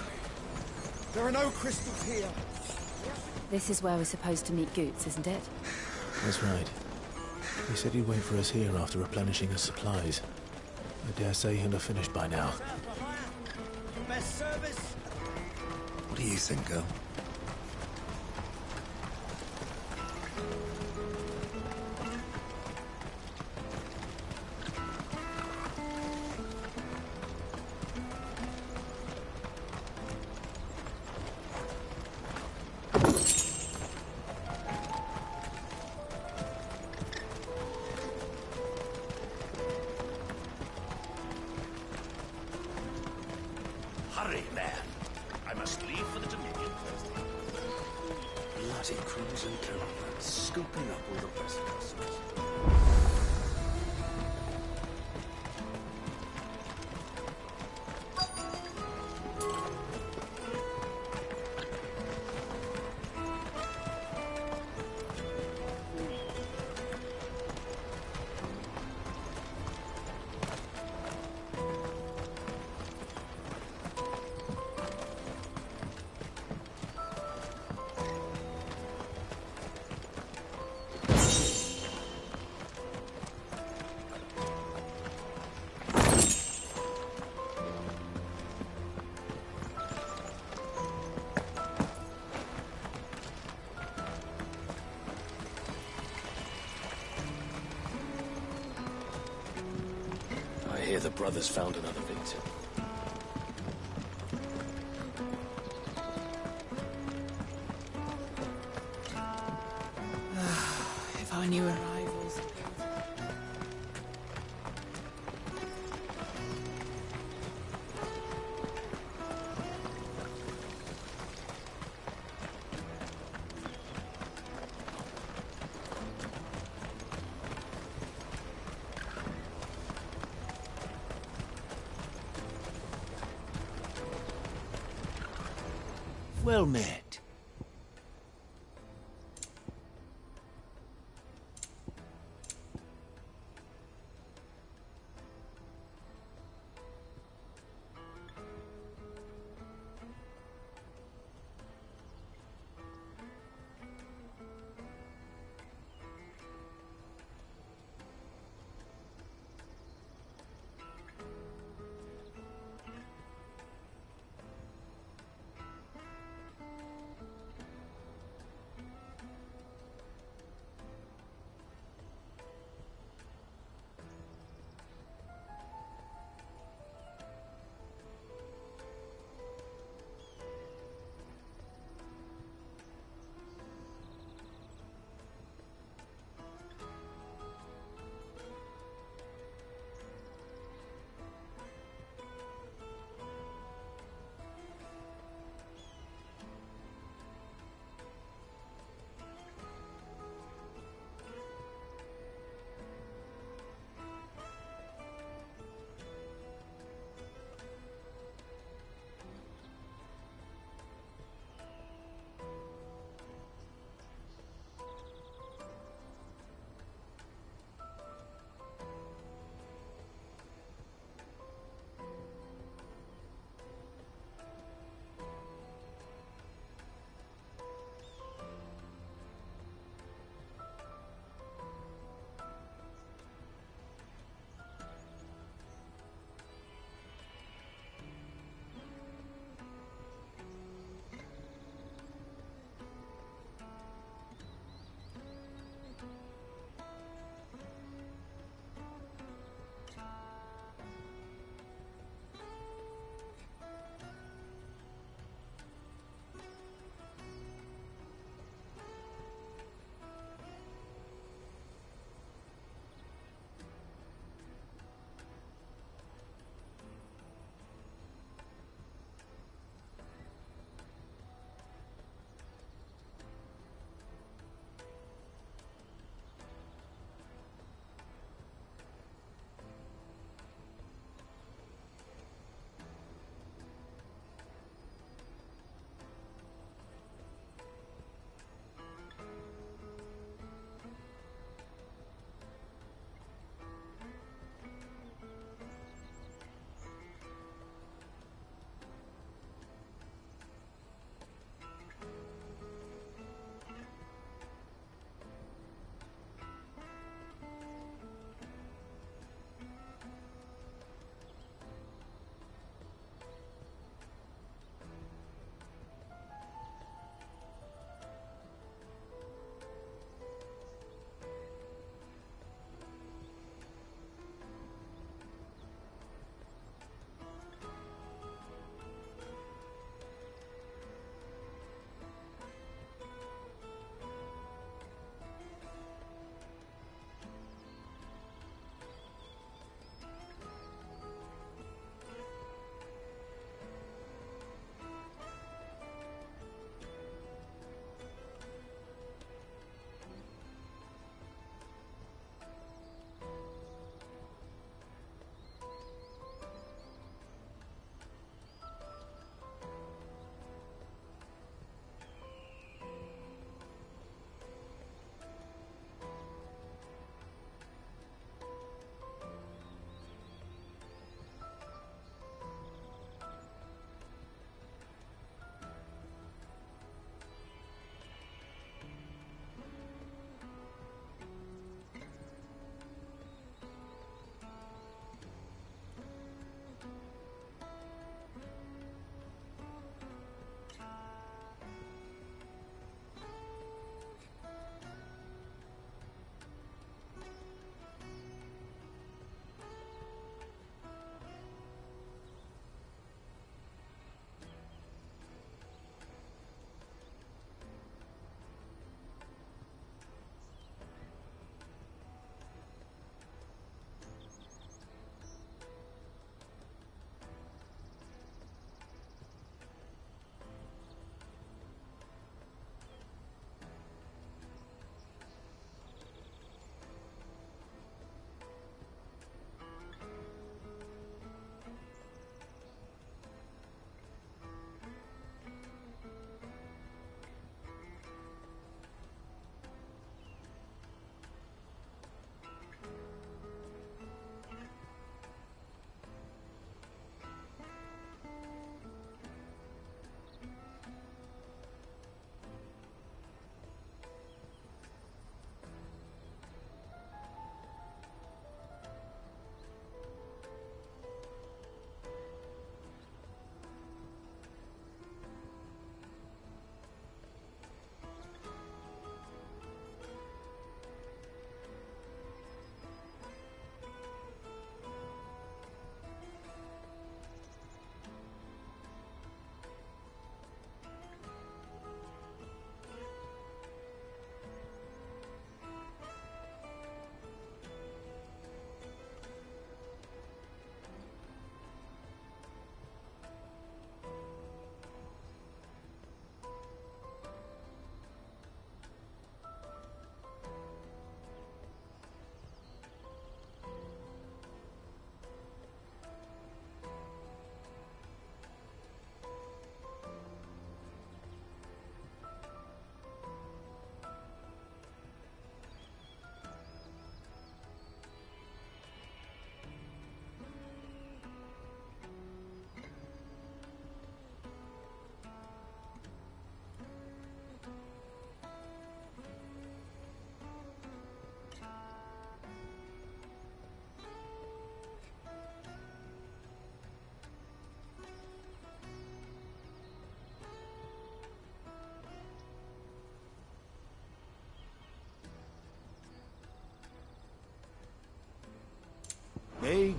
There are no crystals here. This is where we're supposed to meet Goots, isn't it? That's right. He said he'd wait for us here after replenishing his supplies. I dare say he'll have finished by now. Best service. What do you think, girl? Hurry, man. I must leave for the Dominion first. Bloody crimson caravans, scooping up all the best customers. hear the brothers found another victim. If our new arrivals... Well met.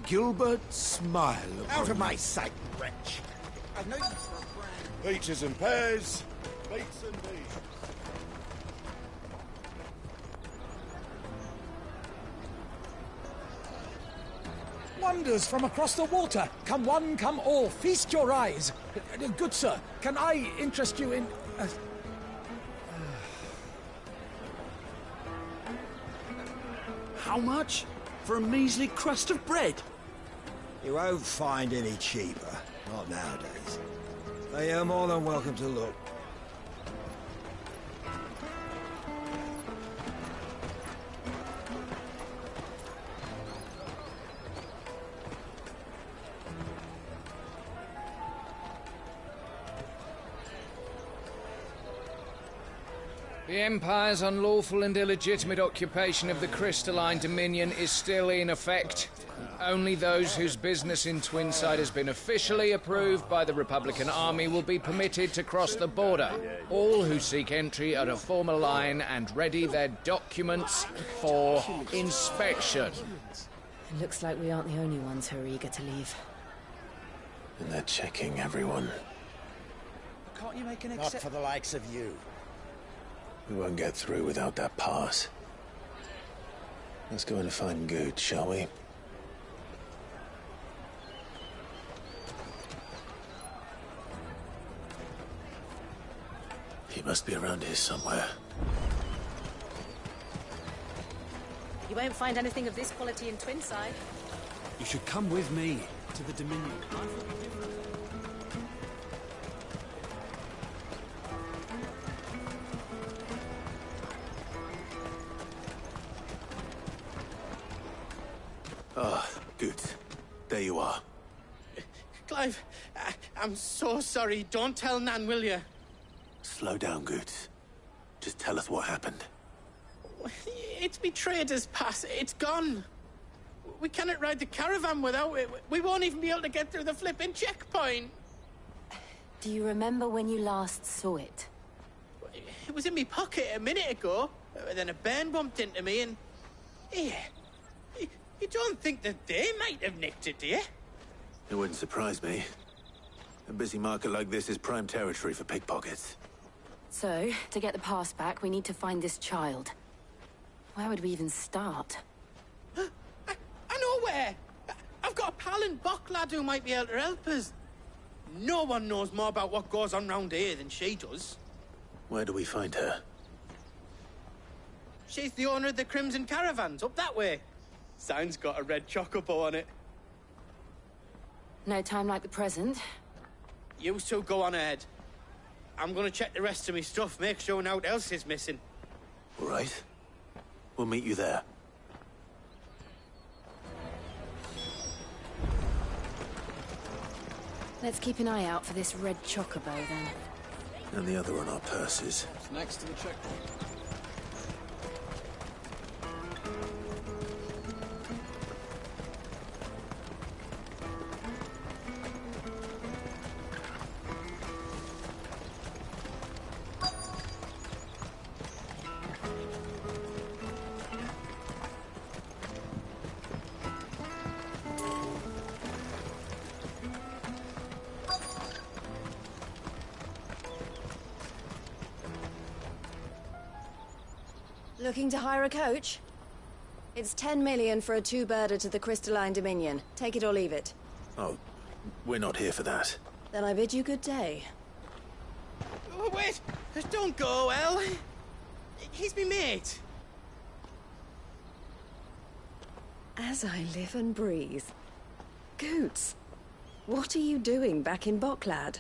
Gilbert smile upon Out of you. my sight, wretch. I've no use for a brand. Peaches and pears, beets and beans. Wonders from across the water. Come one, come all. Feast your eyes. Good sir, can I interest you in... How much? For a measly crust of bread? You won't find any cheaper. Not nowadays. But you're more than welcome to look. The Empire's unlawful and illegitimate occupation of the Crystalline Dominion is still in effect. Only those whose business in Twinside has been officially approved by the Republican Army will be permitted to cross the border. All who seek entry are to form a line and ready their documents for inspection. It looks like we aren't the only ones who are eager to leave. And they're checking everyone. Can't you make an Not for the likes of you. We won't get through without that pass. Let's go in and find Good, shall we? He must be around here somewhere. You won't find anything of this quality in Twinside. You should come with me to the Dominion. Ah, Good. There you are. Clive, I'm so sorry. Don't tell Nan, will you? Slow down, Good. Just tell us what happened. It's me trader's pass. It's gone. We cannot ride the caravan without it. We won't even be able to get through the flipping checkpoint. Do you remember when you last saw it? It was in my pocket a minute ago. Then a bairn bumped into me and... Yeah. You don't think that they might have nicked it, do you? It wouldn't surprise me. A busy market like this is prime territory for pickpockets. So, to get the pass back, we need to find this child. Where would we even start? I know where! I've got a pal in Bocklad who might be able to help us. No one knows more about what goes on round here than she does. Where do we find her? She's the owner of the Crimson Caravans, up that way. Sign's got a red chocobo on it. No time like the present. You two go on ahead. I'm gonna check the rest of my stuff, make sure naught else is missing. All right. We'll meet you there. Let's keep an eye out for this red chocobo, then. And the other on our purses. It's next to the checkpoint. Looking to hire a coach? It's 10 million for a two-birder to the Crystalline Dominion. Take it or leave it. Oh, we're not here for that. Then I bid you good day. Oh, wait! Don't go, El. He's me mate. As I live and breathe. Goots, what are you doing back in Bocklad?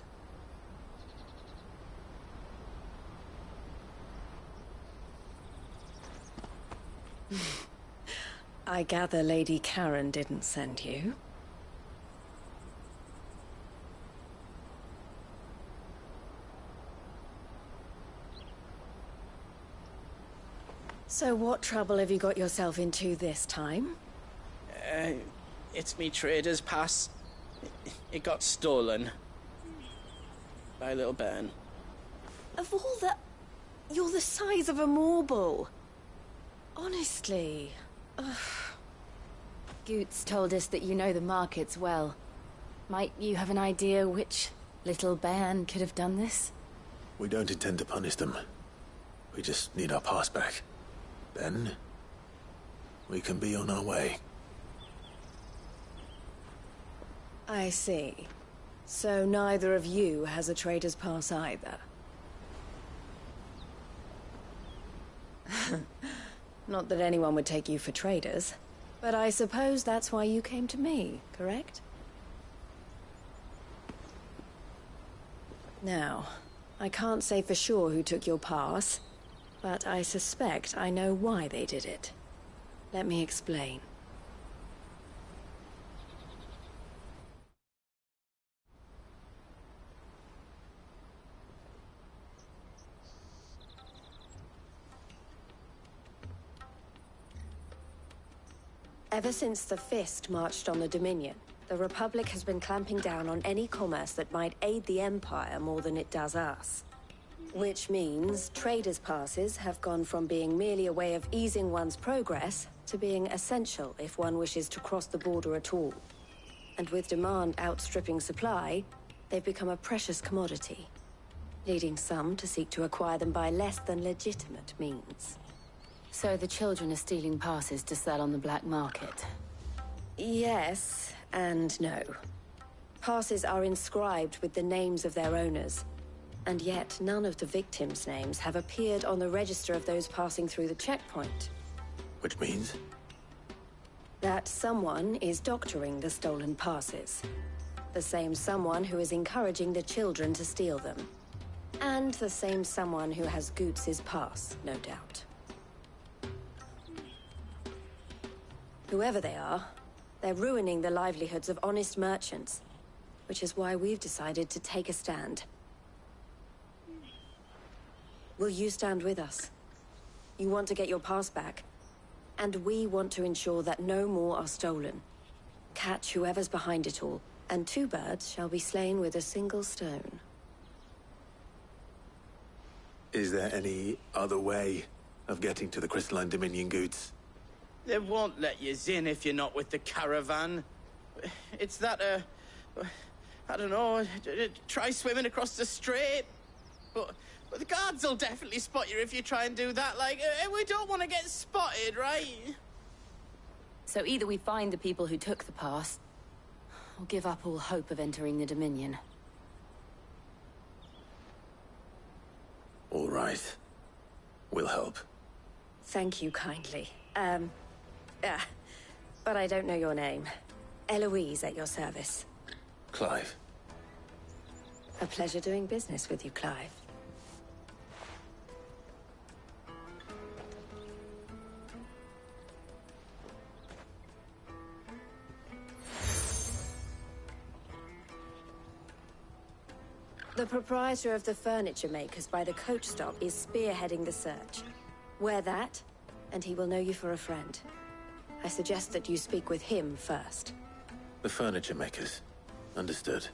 I gather Lady Karen didn't send you. So what trouble have you got yourself into this time? It's me trader's pass. It got stolen. By a little bairn. Of all the... You're the size of a marble. Honestly. Ugh. Goots told us that you know the markets well. Might you have an idea which little band could have done this? We don't intend to punish them. We just need our pass back. Then, we can be on our way. I see. So neither of you has a trader's pass either. Not that anyone would take you for traders, but I suppose that's why you came to me, correct? Now, I can't say for sure who took your pass, but I suspect I know why they did it. Let me explain. Ever since the Fist marched on the Dominion, the Republic has been clamping down on any commerce that might aid the Empire more than it does us. Which means traders' passes have gone from being merely a way of easing one's progress to being essential if one wishes to cross the border at all. And with demand outstripping supply, they've become a precious commodity, leading some to seek to acquire them by less than legitimate means. So the children are stealing passes to sell on the black market? Yes, and no. Passes are inscribed with the names of their owners, and yet none of the victims' names have appeared on the register of those passing through the checkpoint. Which means? That someone is doctoring the stolen passes. The same someone who is encouraging the children to steal them. And the same someone who has Goots' pass, no doubt. Whoever they are, they're ruining the livelihoods of honest merchants, which is why we've decided to take a stand. Will you stand with us? You want to get your pass back, and we want to ensure that no more are stolen. Catch whoever's behind it all, and 2 birds shall be slain with a single stone. Is there any other way of getting to the Crystalline Dominion, Goots? They won't let you in if you're not with the caravan. It's that, I don't know, try swimming across the strait. But the guards will definitely spot you if you try and do that. Like, we don't want to get spotted, right? So either we find the people who took the pass, or give up all hope of entering the Dominion. All right. We'll help. Thank you kindly. But I don't know your name. Eloise at your service. Clive. A pleasure doing business with you, Clive. The proprietor of the furniture makers by the coach stop is spearheading the search. Wear that, and he will know you for a friend. I suggest that you speak with him first. The furniture makers. Understood.